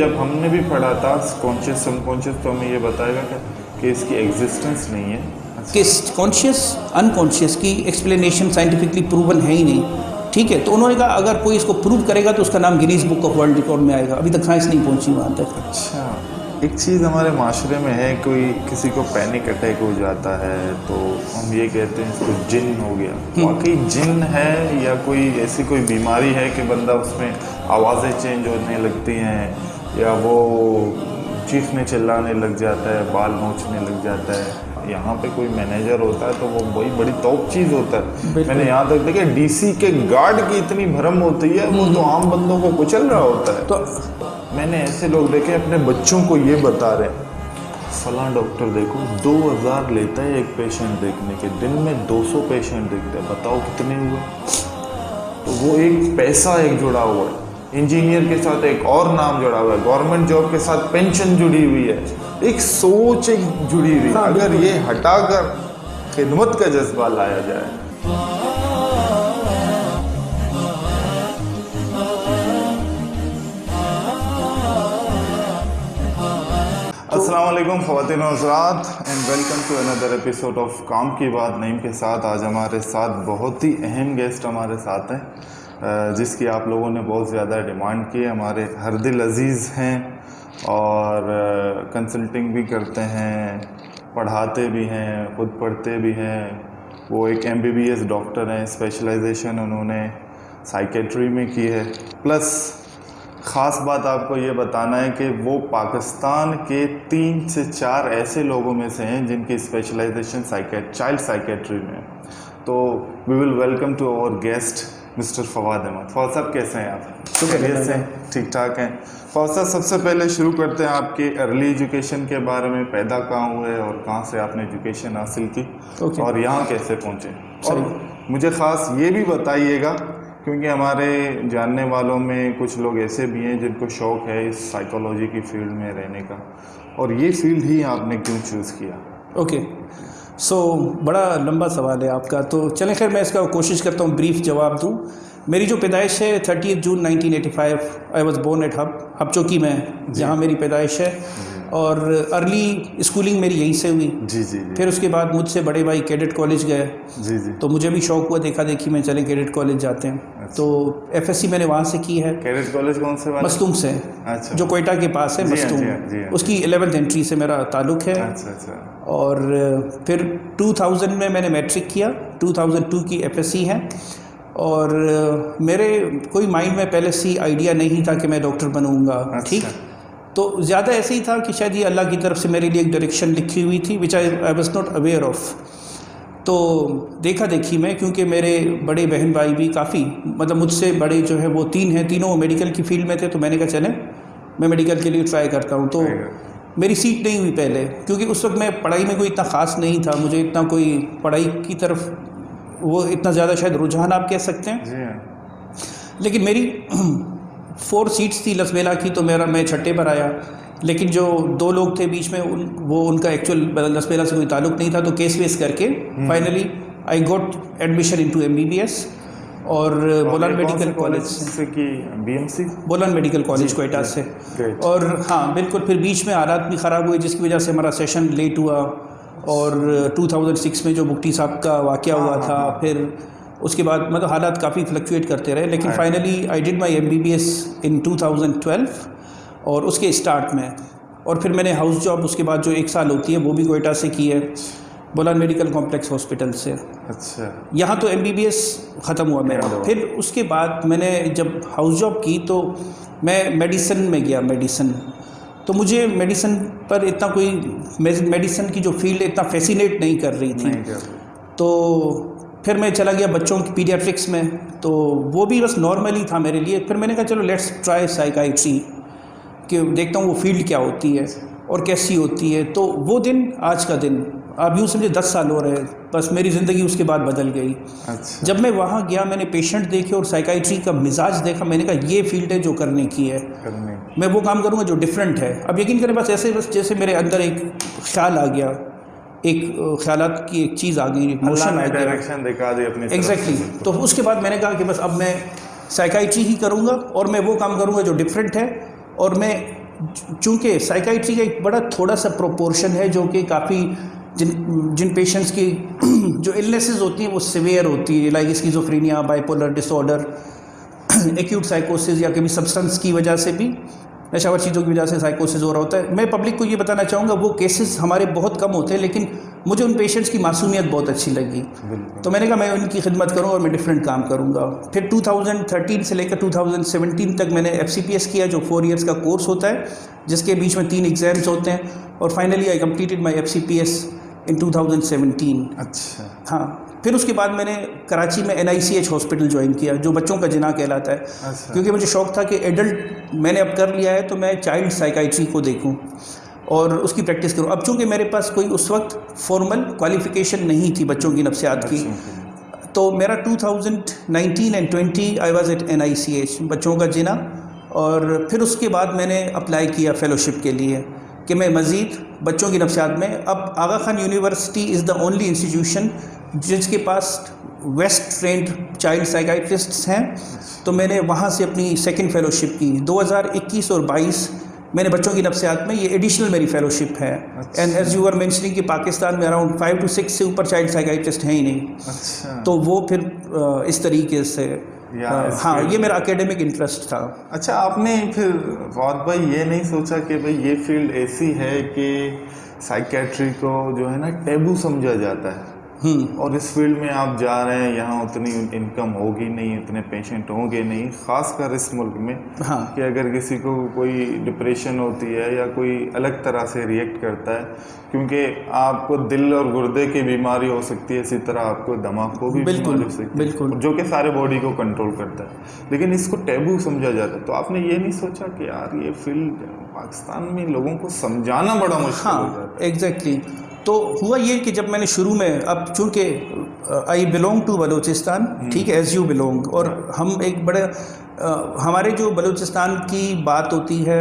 जब हमने भी पढ़ा था कॉन्शियस सबकॉन्शियस, तो हमें ये बताएगा कि इसकी एग्जिस्टेंस नहीं है। किस कॉन्शियस अनकॉन्शियस की एक्सप्लेनेशन साइंटिफिकली प्रूवन है ही नहीं, ठीक है। तो उन्होंने कहा अगर कोई इसको प्रूव करेगा तो उसका नाम Guinness book of world record में आएगा। अभी तक साइंस नहीं पहुंची वहाँ तक। अच्छा, एक चीज़ हमारे माशरे में है, कोई किसी को पैनिक अटैक हो जाता है तो हम ये कहते हैं इसको जिन हो गया। वाकई जिन है या कोई ऐसी कोई बीमारी है कि बंदा उसमें आवाज़ें चेंज होने लगती हैं या वो चीखने चिल्लाने लग जाता है, बाल नोचने लग जाता है। यहाँ पे कोई मैनेजर होता है तो वो वही बड़ी टॉप चीज़ होता है। मैंने यहाँ तक देखा डीसी के गार्ड की इतनी भरम होती है, वो तो आम बंदों को कुचल रहा होता है। तो मैंने ऐसे लोग देखे अपने बच्चों को ये बता रहे हैं, फलां डॉक्टर देखो 2000 लेता है एक पेशेंट देखने के, दिन में 200 पेशेंट देखते हैं, बताओ कितने हुए। तो वो एक पैसा एक जुड़ा हुआ है, इंजीनियर के साथ एक और नाम जुड़ा हुआ है, गवर्नमेंट जॉब के साथ पेंशन जुड़ी हुई है, एक सोच एक जुड़ी हुई है। अगर ये हटाकर खिदमत का जज्बा लाया जाए। अस्सलाम वालेकुम ख़वातीन और हज़रात, and welcome to another episode of Kaam ki बात नईम के साथ। आज हमारे साथ बहुत ही अहम गेस्ट हमारे साथ हैं, जिसकी आप लोगों ने बहुत ज़्यादा डिमांड की है। हमारे हरदिल अज़ीज़ हैं और कंसल्टिंग भी करते हैं, पढ़ाते भी हैं, खुद पढ़ते भी हैं। वो एक MBBS डॉक्टर हैं, स्पेशलाइजेशन उन्होंने साइकेट्री में की है। प्लस ख़ास बात आपको ये बताना है कि वो पाकिस्तान के 3 से 4 ऐसे लोगों में से हैं जिनकी स्पेशलाइजेशन चाइल्ड साइकेट्री में है। तो we will welcome to our guest mister Fawad Ahmed. Fawad साहब कैसे हैं आप? खैरियत से? ठीक ठाक हैं। फवाद साहब, सबसे पहले शुरू करते हैं आपके अर्ली एजुकेशन के बारे में। पैदा कहाँ हुए और कहाँ से आपने एजुकेशन हासिल की और यहाँ कैसे पहुँचे? और मुझे ख़ास ये भी बताइएगा, क्योंकि हमारे जानने वालों में कुछ लोग ऐसे भी हैं जिनको शौक़ है इस साइकोलॉजी की फील्ड में रहने का, और ये फील्ड ही आपने क्यों चूज़ किया? ओके, सो बड़ा लंबा सवाल है आपका, तो चलें खैर मैं इसका कोशिश करता हूँ ब्रीफ जवाब दूँ। मेरी जो पैदाइश है 30 जून 1985, I was born at Hub Chowki में, जहाँ मेरी पैदाइश है। और अर्ली स्कूलिंग मेरी यहीं से हुई। जी। फिर उसके बाद मुझसे बड़े भाई कैडेट कॉलेज गए। जी। तो मुझे भी शौक़ हुआ, देखा देखी में चले कैडेट कॉलेज जाते हैं। अच्छा। तो FSC मैंने वहाँ से की है। कैडेट कॉलेज कौन से? मस्तूम से। अच्छा। जो कोयटा के पास है, मस्तूम। उसकी 11th एंट्री से मेरा ताल्लुक़ है। अच्छा। और फिर 2000 में मैंने मैट्रिक किया, 2002 की FSC है। और मेरे कोई माइंड में पहले से आइडिया नहीं था कि मैं डॉक्टर बनूँगा। ठीक, तो ज़्यादा ऐसे ही था कि शायद ये अल्लाह की तरफ से मेरे लिए एक डायरेक्शन लिखी हुई थी, which I was not aware of. तो देखा देखी में, क्योंकि मेरे बड़े बहन भाई भी काफ़ी मतलब मुझसे बड़े जो है वो 3 हैं, तीनों मेडिकल की फील्ड में थे। तो मैंने कहा चले मैं मेडिकल के लिए ट्राई करता हूँ। तो मेरी सीट नहीं हुई पहले, क्योंकि उस वक्त मैं पढ़ाई में कोई इतना ख़ास नहीं था, मुझे इतना कोई पढ़ाई की तरफ वो इतना ज़्यादा शायद रुझान आप कह सकते हैं। लेकिन मेरी 4 सीट्स थी लसबेला की, तो मैं छठे पर आया। लेकिन जो 2 लोग थे बीच में, उनका एक्चुअल लसबेला से कोई ताल्लुक़ नहीं था। तो केस वेस करके finally I got admission into MBBS और बोलान मेडिकल कॉलेज से की BMC, Bolan medical college Quetta से। और हाँ बिल्कुल, फिर बीच में हालात भी ख़राब हुए जिसकी वजह से हमारा सेशन लेट हुआ। और 2006 में जो मुफ्ती साहब का वाक़या हुआ था, फिर उसके बाद मतलब हालात काफ़ी फ्लक्चुएट करते रहे। लेकिन finally I did my MBBS इन 2012 और उसके स्टार्ट में। और फिर मैंने हाउस जॉब उसके बाद जो 1 साल होती है वो भी कोयटा से की है, बोलान मेडिकल कॉम्प्लेक्स हॉस्पिटल से। अच्छा, यहाँ तो MBBS ख़त्म हुआ मेरा। फिर उसके बाद मैंने जब हाउस जॉब की तो मैं मेडिसिन में गया। तो मुझे मेडिसिन पर इतना कोई मेडिसिन की जो फील्ड इतना फैसिनेट नहीं कर रही थी। तो फिर मैं चला गया बच्चों की पीडियाट्रिक्स में, तो वो भी बस नॉर्मल ही था मेरे लिए। फिर मैंने कहा चलो लेट्स ट्राई साइकाइट्री, कि देखता हूँ वो फील्ड क्या होती है और कैसी होती है। तो वो दिन आज का दिन, आप यूँ समझे 10 साल हो रहे हैं, बस मेरी ज़िंदगी उसके बाद बदल गई। अच्छा। जब मैं वहाँ गया, मैंने पेशेंट देखे और साइकाइट्री का मिजाज देखा, मैंने कहा ये फील्ड है जो करने की है, मैं वो काम करूँगा जो डिफरेंट है। अब यकीन करें बस जैसे मेरे अंदर एक ख्याल आ गया, एक ख्यालात की एक चीज़ आ गई, एक मोशन आ गया, डायरेक्शन दिखा दी अपनी। एग्जैक्टली। तो उसके बाद मैंने कहा कि बस अब मैं साइकाइट्री ही करूँगा और मैं वो काम करूँगा जो डिफरेंट है। और मैं चूँकि साइकाइट्री का एक बड़ा थोड़ा सा प्रोपोर्शन है जो कि काफ़ी जिन पेशेंट्स की जो इलनेसेस होती हैं वो सिवियर होती है, like schizophrenia, bipolar disorder, acute साइकोसिस, या कभी सब्सटेंस की वजह से भी, नशावर चीज़ों की वजह से साइकोसिस हो रहा होता है। मैं पब्लिक को ये बताना चाहूँगा वो केसेस हमारे बहुत कम होते हैं, लेकिन मुझे उन पेशेंट्स की मासूमियत बहुत अच्छी लगी, तो मैंने कहा मैं उनकी खिदमत करूँ और मैं डिफरेंट काम करूँगा। फिर 2013 से लेकर 2017 तक मैंने FCPS किया, जो 4 इयर्स का कोर्स होता है जिसके बीच में 3 एग्ज़ाम्स होते हैं, और finally I completed my FCPS इन 2017। अच्छा। हाँ, फिर उसके बाद मैंने कराची में NICH हॉस्पिटल ज्वाइन किया जो बच्चों का जिना कहलाता है। अच्छा। क्योंकि मुझे शौक़ था कि एडल्ट मैंने अब कर लिया है तो मैं चाइल्ड साइकाइट्री को देखूं और उसकी प्रैक्टिस करूं। अब चूँकि मेरे पास कोई उस वक्त फॉर्मल क्वालिफ़िकेशन नहीं थी बच्चों की नफ्सियात की, तो मेरा 2019 and 20 I was at NICH बच्चों का जिना, और फिर उसके बाद मैंने अप्लाई किया फ़ेलोशिप के लिए कि मैं मज़ीद बच्चों की नफ्सियात में। अब Aga Khan university is the only institution जिसके पास वेस्ट ट्रेंड चाइल्ड साइकाइट्रिस्ट्स हैं, तो मैंने वहाँ से अपनी सेकंड फ़ेलोशिप की 2021 और 22 मैंने बच्चों की नफ्सियात में, ये एडिशनल मेरी फ़ेलोशिप है। And as you are mentioning कि पाकिस्तान में अराउंड 5 to 6 से ऊपर चाइल्ड साइकाइट्रिस्ट हैं ही नहीं। अच्छा। तो वो फिर इस तरीके से हाँ, ये मेरा एकेडमिक इंटरेस्ट था। अच्छा, आपने फिर फवाद भाई ये नहीं सोचा कि भाई ये फील्ड ऐसी है कि साइकेट्री को जो है ना टैबू समझा जाता है, और इस फील्ड में आप जा रहे हैं, यहाँ उतनी इनकम होगी नहीं, उतने पेशेंट होंगे नहीं, ख़ासकर इस मुल्क में। हाँ। कि अगर किसी को कोई डिप्रेशन होती है या कोई अलग तरह से रिएक्ट करता है, क्योंकि आपको दिल और गुर्दे की बीमारी हो सकती है, इसी तरह आपको दिमाग को भी बीमारी हो सकती है, जो कि सारे बॉडी को कंट्रोल करता है, लेकिन इसको टैबू समझा जाता है। तो आपने ये नहीं सोचा कि यार ये फील्ड पाकिस्तान में लोगों को समझाना बड़ा मुश्किल हो जाता है? एग्जैक्टली। तो हुआ ये कि जब मैंने शुरू में, अब चूँकि आई बिलोंग टू बलूचिस्तान, ठीक है, एज़ यू बिलोंग, और हम एक बड़े हमारे जो बलूचिस्तान की बात होती है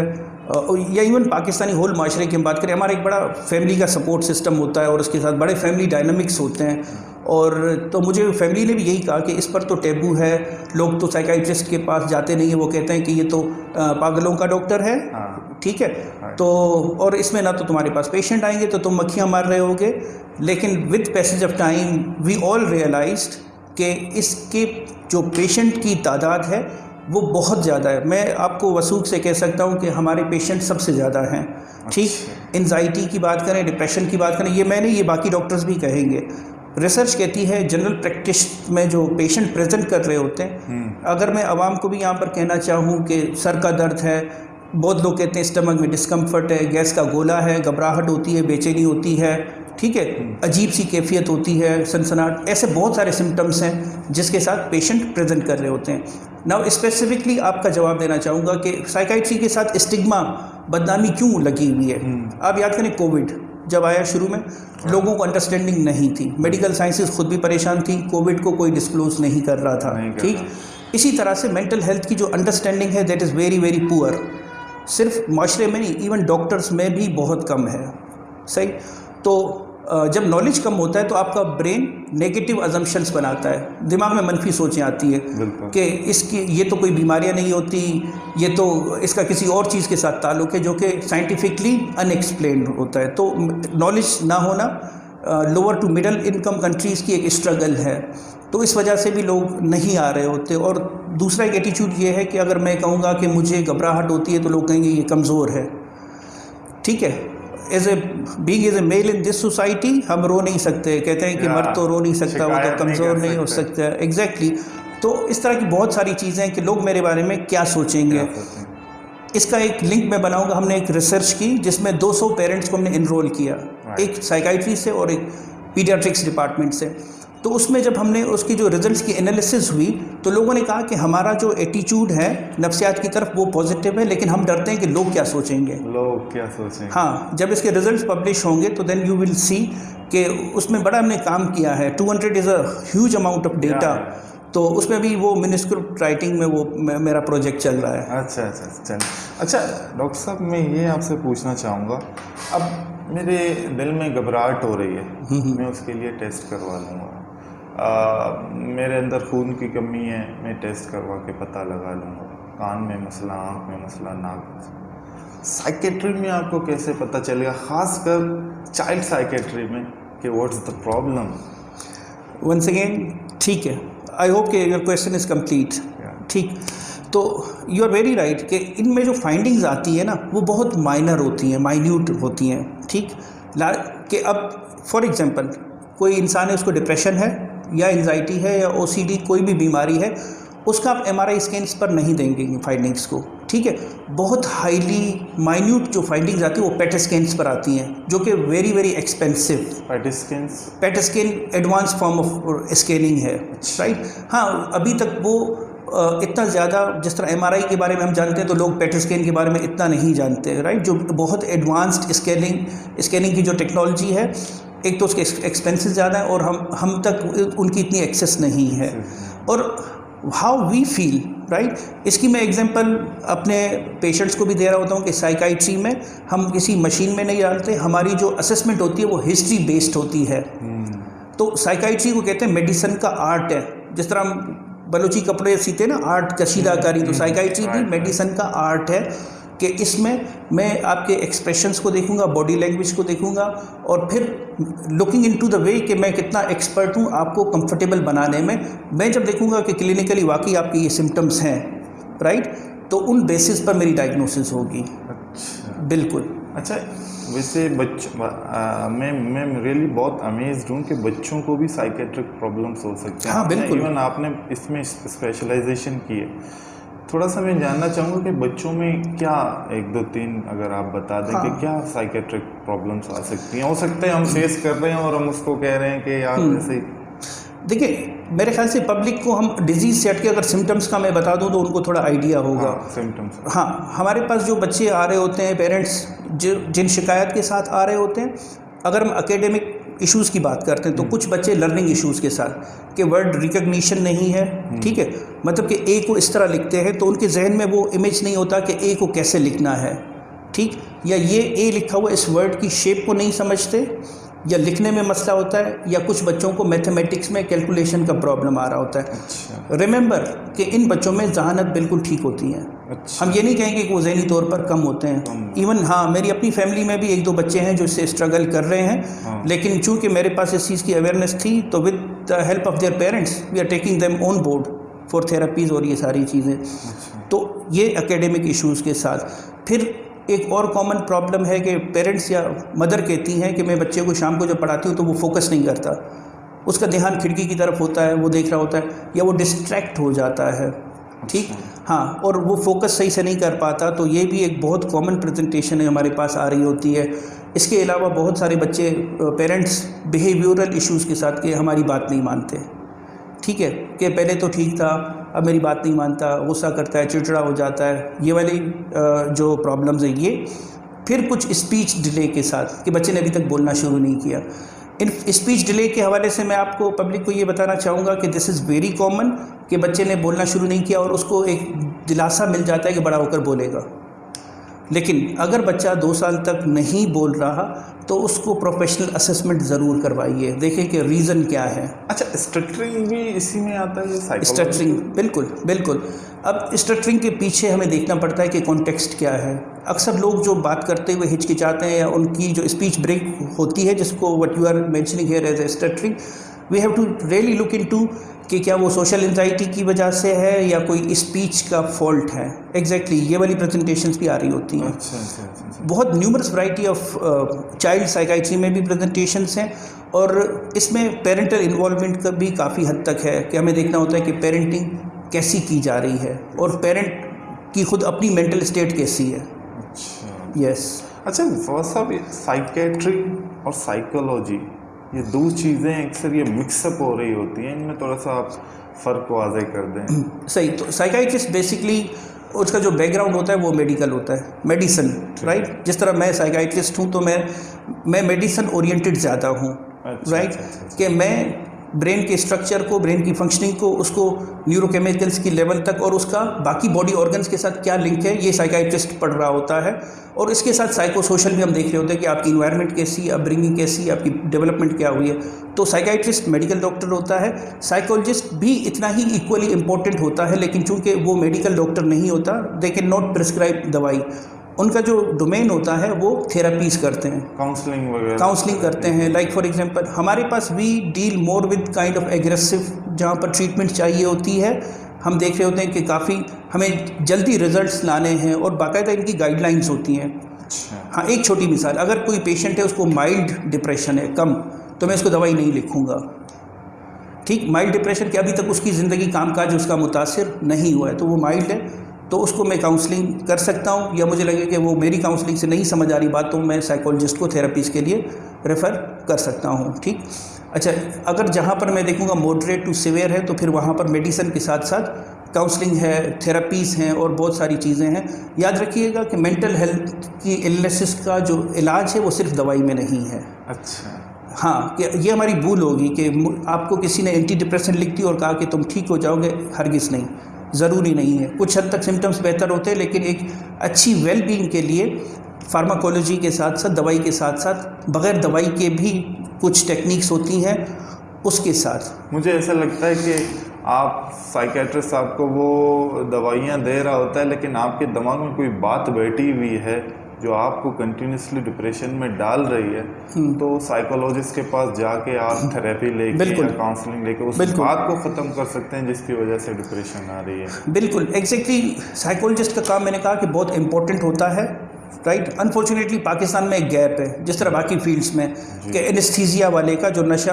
या इवन पाकिस्तानी होल माशरे की हम बात करें, हमारा एक बड़ा फैमिली का सपोर्ट सिस्टम होता है और उसके साथ बड़े फैमिली डायनामिक्स होते हैं। और तो मुझे फैमिली ने भी यही कहा कि इस पर तो टैबू है, लोग तो साइकाइट्रिस्ट के पास जाते नहीं है, वो कहते हैं कि ये तो पागलों का डॉक्टर है, ठीक है, तो और इसमें ना तो तुम्हारे पास पेशेंट आएंगे तो तुम मक्खियाँ मार रहे होगे। लेकिन with passage of time we all realised कि इसके जो पेशेंट की तादाद है वो बहुत ज़्यादा है। मैं आपको वसूख से कह सकता हूँ कि हमारे पेशेंट सबसे ज़्यादा हैं, ठीक। एंजाइटी की बात करें, डिप्रेशन की बात करें, ये मैं नहीं, ये बाकी डॉक्टर्स भी कहेंगे। रिसर्च कहती है जनरल प्रैक्टिस में जो पेशेंट प्रेजेंट कर रहे होते हैं, अगर मैं आवाम को भी यहाँ पर कहना चाहूँ कि सर का दर्द है, बहुत लोग कहते हैं स्टमक में डिस्कम्फर्ट है, गैस का गोला है, घबराहट होती है, बेचैनी होती है, ठीक है, अजीब सी कैफियत होती है, सनसनाहट, ऐसे बहुत सारे सिम्टम्स हैं जिसके साथ पेशेंट प्रेजेंट कर रहे होते हैं। नाउ स्पेसिफिकली आपका जवाब देना चाहूँगा कि साइकाइट्री के साथ स्टिग्मा, बदनामी क्यों लगी हुई है। आप याद करें कोविड जब आया, शुरू में लोगों को अंडरस्टैंडिंग नहीं थी, मेडिकल साइंसेज खुद भी परेशान थी, कोविड को कोई डिस्क्लोज नहीं कर रहा था, ठीक। इसी तरह से मेंटल हेल्थ की जो अंडरस्टैंडिंग है that is very very poor, सिर्फ माशरे में नहीं, इवन डॉक्टर्स में भी बहुत कम है, सही। तो जब नॉलेज कम होता है तो आपका ब्रेन नेगेटिव अजम्पशंस बनाता है, दिमाग में मनफी सोचें आती है कि इसकी ये तो कोई बीमारियां नहीं होती, ये तो इसका किसी और चीज़ के साथ ताल्लुक़ है, जो कि साइंटिफिकली अनएक्सप्लेन्ड होता है। तो नॉलेज ना होना lower to middle income countries की एक स्ट्रगल है, तो इस वजह से भी लोग नहीं आ रहे होते। और दूसरा एक एटीट्यूड ये है कि अगर मैं कहूँगा कि मुझे घबराहट होती है तो लोग कहेंगे ये कमज़ोर है, ठीक है। As a male in this society हम रो नहीं सकते, कहते हैं कि मर्द तो रो नहीं सकता, वो तो कमज़ोर नहीं हो सकता, एग्जैक्टली। तो इस तरह की बहुत सारी चीज़ें हैं कि लोग मेरे बारे में क्या सोचेंगे। इसका एक लिंक मैं बनाऊंगा। हमने एक रिसर्च की जिसमें 200 पेरेंट्स को हमने इनरोल किया, एक साइकाइट्री से और एक पीडियाट्रिक्स डिपार्टमेंट से। तो उसमें जब हमने उसकी जो रिजल्ट्स की एनालिसिस हुई तो लोगों ने कहा कि हमारा जो एटीट्यूड है नफ्सियात की तरफ वो पॉजिटिव है, लेकिन हम डरते हैं कि लोग क्या सोचेंगे, लोग क्या सोचेंगे। हाँ, जब इसके रिजल्ट्स पब्लिश होंगे तो देन यू विल सी कि उसमें बड़ा हमने काम किया है। 200 is a huge amount of data, तो उसमें भी वो मैन्युस्क्रिप्ट राइटिंग में वो मेरा प्रोजेक्ट चल रहा है। अच्छा डॉक्टर साहब, मैं ये आपसे पूछना चाहूँगा, अब मेरे दिल में घबराहट हो रही है, मैं उसके लिए टेस्ट करवा लूँगा। मेरे अंदर खून की कमी है, मैं टेस्ट करवा के पता लगा लूँगा। कान में मसला, आँख में मसला, नाक में। साइकेट्री में आपको कैसे पता चलेगा, खासकर चाइल्ड साइकेट्री में, कि what's the problem? Once again ठीक है, आई होप कि योर क्वेश्चन इज़ कंप्लीट। ठीक, तो यू आर वेरी राइट कि इनमें जो फाइंडिंग्स आती है ना वो बहुत माइनर होती हैं, माइन्यूट होती हैं। ठीक, कि अब फॉर एग्जांपल कोई इंसान है, उसको डिप्रेशन है या एंजाइटी है या ओसीडी, कोई भी बीमारी है, उसका आप एमआरआई स्कैन्स पर नहीं देंगे फाइंडिंग्स को। ठीक है, बहुत हाईली माइन्यूट जो फाइंडिंग्स आती है वो पेट स्कैन्स पर आती हैं, जो कि very very expensive. PET scan advance form of scanning है, राइट। हाँ, अभी तक वो इतना ज़्यादा, जिस तरह एमआरआई के बारे में हम जानते हैं तो लोग पेट स्कैन के बारे में इतना नहीं जानते, राइट। जो बहुत एडवांस्ड स्कैनिंग की जो टेक्नोलॉजी है, एक तो उसके एक्सपेंसेस ज़्यादा है और हम तक उनकी इतनी एक्सेस नहीं है। और हाउ वी फील, राइट, इसकी मैं एग्जांपल अपने पेशेंट्स को भी दे रहा होता हूँ कि साइकाइट्री में हम किसी मशीन में नहीं डालते, हमारी जो असेसमेंट होती है वो हिस्ट्री बेस्ड होती है। तो साइकाइट्री को कहते हैं मेडिसिन का आर्ट है। जिस तरह हम बलोची कपड़े सीते ना, आर्ट कशीदाकारी, तो साइकाइट्री भी मेडिसिन का आर्ट है कि इसमें मैं आपके एक्सप्रेशंस को देखूंगा, बॉडी लैंग्वेज को देखूंगा और फिर लुकिंग इनटू द वे कि मैं कितना एक्सपर्ट हूं आपको कंफर्टेबल बनाने में। मैं जब देखूंगा कि क्लिनिकली वाकई आपके ये सिम्टम्स हैं, राइट, तो उन बेसिस पर मेरी डायग्नोसिस होगी। अच्छा, बिल्कुल। अच्छा, वैसे मैं रियली बहुत अमेज्ड हूँ कि बच्चों को भी साइकेट्रिक प्रॉब्लम्स हो सकते हैं। हाँ, बिल्कुल। इवन आपने इसमें स्पेशलाइजेशन की है। थोड़ा सा मैं जानना चाहूँगा कि बच्चों में क्या 1 2 3 अगर आप बता दें कि क्या साइकेट्रिक प्रॉब्लम्स आ सकती हैं। हो सकता है हम फेस कर रहे हैं और हम उसको कह रहे हैं कि यार ऐसे। देखिए, मेरे ख्याल से पब्लिक को हम डिजीज़ से हट के अगर सिम्टम्स का मैं बता दूं तो उनको थोड़ा आइडिया होगा। सिम्टम्स, हाँ, हमारे पास जो बच्चे आ रहे होते हैं, पेरेंट्स जिन शिकायत के साथ आ रहे होते हैं, अगर हम एकेडमिक इश्यूज़ की बात करते हैं तो कुछ बच्चे लर्निंग इश्यूज़ के साथ कि वर्ड रिकग्निशन नहीं है। ठीक है, मतलब कि ए को इस तरह लिखते हैं तो उनके जहन में वो इमेज नहीं होता कि ए को कैसे लिखना है। ठीक, या ये ए लिखा हुआ इस वर्ड की शेप को नहीं समझते, या लिखने में मसला होता है, या कुछ बच्चों को मैथमेटिक्स में कैलकुलेशन का प्रॉब्लम आ रहा होता है। अच्छा। रिमेंबर कि इन बच्चों में जहानत बिल्कुल ठीक होती है। अच्छा। हम ये नहीं कहेंगे कि वो ज़हनी तौर पर कम होते हैं। इवन हाँ, मेरी अपनी फैमिली में भी 1 2 बच्चे हैं जो इससे स्ट्रगल कर रहे हैं। लेकिन चूँकि मेरे पास इस चीज़ की अवेयरनेस थी तो with the help of their parents we are taking them on board for therapies और ये सारी चीज़ें। तो ये एकेडमिक इश्यूज़ के साथ फिर एक और कॉमन प्रॉब्लम है कि पेरेंट्स या मदर कहती हैं कि मैं बच्चे को शाम को जब पढ़ाती हूँ तो वो फोकस नहीं करता, उसका ध्यान खिड़की की तरफ होता है, वो देख रहा होता है, या वो डिस्ट्रैक्ट हो जाता है। ठीक, हाँ, और वो फोकस सही से नहीं कर पाता। तो ये भी एक बहुत कॉमन प्रेजेंटेशन है, हमारे पास आ रही होती है। इसके अलावा बहुत सारे बच्चे पेरेंट्स बिहेवियरल इश्यूज़ के साथ कि हमारी बात नहीं मानते। ठीक है, कि पहले तो ठीक था, अब मेरी बात नहीं मानता, गुस्सा करता है, चिड़चिड़ा हो जाता है। ये वाली जो प्रॉब्लम्स है ये। फिर कुछ स्पीच डिले के साथ कि बच्चे ने अभी तक बोलना शुरू नहीं किया। इन स्पीच डिले के हवाले से मैं आपको पब्लिक को ये बताना चाहूँगा कि दिस इज़ वेरी कॉमन कि बच्चे ने बोलना शुरू नहीं किया और उसको एक दिलासा मिल जाता है कि बड़ा होकर बोलेगा। लेकिन अगर बच्चा 2 साल तक नहीं बोल रहा तो उसको प्रोफेशनल असेसमेंट ज़रूर करवाइए, देखें कि रीज़न क्या है। अच्छा, स्टटरिंग भी इसी में आता है? स्टटरिंग, बिल्कुल बिल्कुल। अब स्टटरिंग के पीछे हमें देखना पड़ता है कि कॉन्टेक्स्ट क्या है। अक्सर लोग जो बात करते हुए हिचकिचाते हैं या उनकी जो स्पीच ब्रेक होती है, जिसको what you are mentioning here as a stuttering, we have to really look into कि क्या वो सोशल एंजाइटी की वजह से है या कोई स्पीच का फॉल्ट है। एग्जैक्टली ये वाली प्रेजेंटेशंस भी आ रही होती हैं। अच्छा। बहुत numerous variety of child psychiatry में भी प्रेजेंटेशंस हैं और इसमें पेरेंटल इन्वॉल्वमेंट का भी काफ़ी हद तक है कि हमें देखना होता है कि पेरेंटिंग कैसी की जा रही है और पेरेंट की खुद अपनी मेंटल स्टेट कैसी है। अच्छा, यस। अच्छा, साहब, साइकेट्री और साइकोलॉजी, ये 2 चीज़ें अक्सर ये मिक्सअप हो रही होती हैं, इनमें थोड़ा सा आप फ़र्क वाज़ेह कर दें। सही। तो साइकाइट्रिस्ट बेसिकली उसका जो बैकग्राउंड होता है वो मेडिकल होता है, मेडिसिन, राइट। जिस तरह मैं साइकाइट्रिस्ट हूँ तो मैं मेडिसिन ओरिएंटेड ज़्यादा हूँ, राइट। कि मैं ब्रेन के स्ट्रक्चर को, ब्रेन की फंक्शनिंग को, उसको न्यूरोकेमिकल्स की लेवल तक और उसका बाकी बॉडी ऑर्गन्स के साथ क्या लिंक है, ये साइकाइट्रिस्ट पढ़ रहा होता है। और इसके साथ साइको सोशल भी हम देख रहे होते हैं कि आपकी इन्वायरमेंट कैसी, अपब्रिंगिंग कैसी, आपकी डेवलपमेंट क्या हुई है। तो साइकाइट्रिस्ट मेडिकल डॉक्टर होता है, साइकोलॉजिस्ट भी इतना ही इक्वली इंपॉर्टेंट होता है, लेकिन चूंकि वो मेडिकल डॉक्टर नहीं होता, दे कैन नॉट प्रिस्क्राइब दवाई। उनका जो डोमेन होता है वो थेरापीज करते हैं, काउंसलिंग वगैरह काउंसलिंग करते हैं। लाइक फॉर एग्जांपल हमारे पास we deal more with kind of aggressive, जहाँ पर ट्रीटमेंट चाहिए होती है, हम देख रहे होते हैं कि काफ़ी हमें जल्दी रिजल्ट्स लाने हैं और बाकायदा इनकी गाइडलाइंस होती हैं। हाँ, एक छोटी मिसाल, अगर कोई पेशेंट है उसको माइल्ड डिप्रेशन है कम, तो मैं उसको दवाई नहीं लिखूँगा। ठीक, माइल्ड डिप्रेशन के अभी तक उसकी ज़िंदगी कामकाज उसका मुतासिर नहीं हुआ है, तो वो माइल्ड है, तो उसको मैं काउंसलिंग कर सकता हूँ, या मुझे लगे कि वो मेरी काउंसलिंग से नहीं समझ आ रही बात, तो मैं साइकोलॉजिस्ट को थेरेपीज के लिए रेफ़र कर सकता हूँ। ठीक, अच्छा, अगर जहाँ पर मैं देखूँगा मॉडरेट टू सीवियर है, तो फिर वहाँ पर मेडिसिन के साथ साथ काउंसलिंग है, थेरेपीज़ हैं और बहुत सारी चीज़ें हैं। याद रखिएगा कि मेंटल हेल्थ की इलनेसेस का जो इलाज है वो सिर्फ दवाई में नहीं है। अच्छा, हाँ, कि ये हमारी भूल होगी कि आपको किसी ने एंटी डिप्रेसेंट लिख दी और कहा कि तुम ठीक हो जाओगे, हरगिज़ नहीं, ज़रूरी नहीं है। कुछ हद तक सिम्टम्स बेहतर होते हैं, लेकिन एक अच्छी वेल बीइंग के लिए फार्माकोलॉजी के साथ साथ, दवाई के साथ साथ, बग़ैर दवाई के भी कुछ टेक्निक्स होती हैं उसके साथ। मुझे ऐसा लगता है कि आप साइकेट्रिस्ट आपको वो दवाइयाँ दे रहा होता है, लेकिन आपके दिमाग में कोई बात बैठी हुई है जो आपको कंटिन्यूसली डिप्रेशन में डाल रही है, तो साइकोलॉजिस्ट के पास जाके आप थेरेपी लेके या काउंसलिंग लेके उस बात को ख़त्म कर सकते हैं जिसकी वजह से डिप्रेशन आ रही है। बिल्कुल, एग्जैक्टली, साइकोलॉजिस्ट का काम मैंने कहा कि बहुत इंपॉर्टेंट होता है, राइट। अनफॉर्चुनेटली पाकिस्तान में एक गैप है, जिस तरह बाकी फील्ड्स में कि एनेस्थीसिया वाले का जो नशा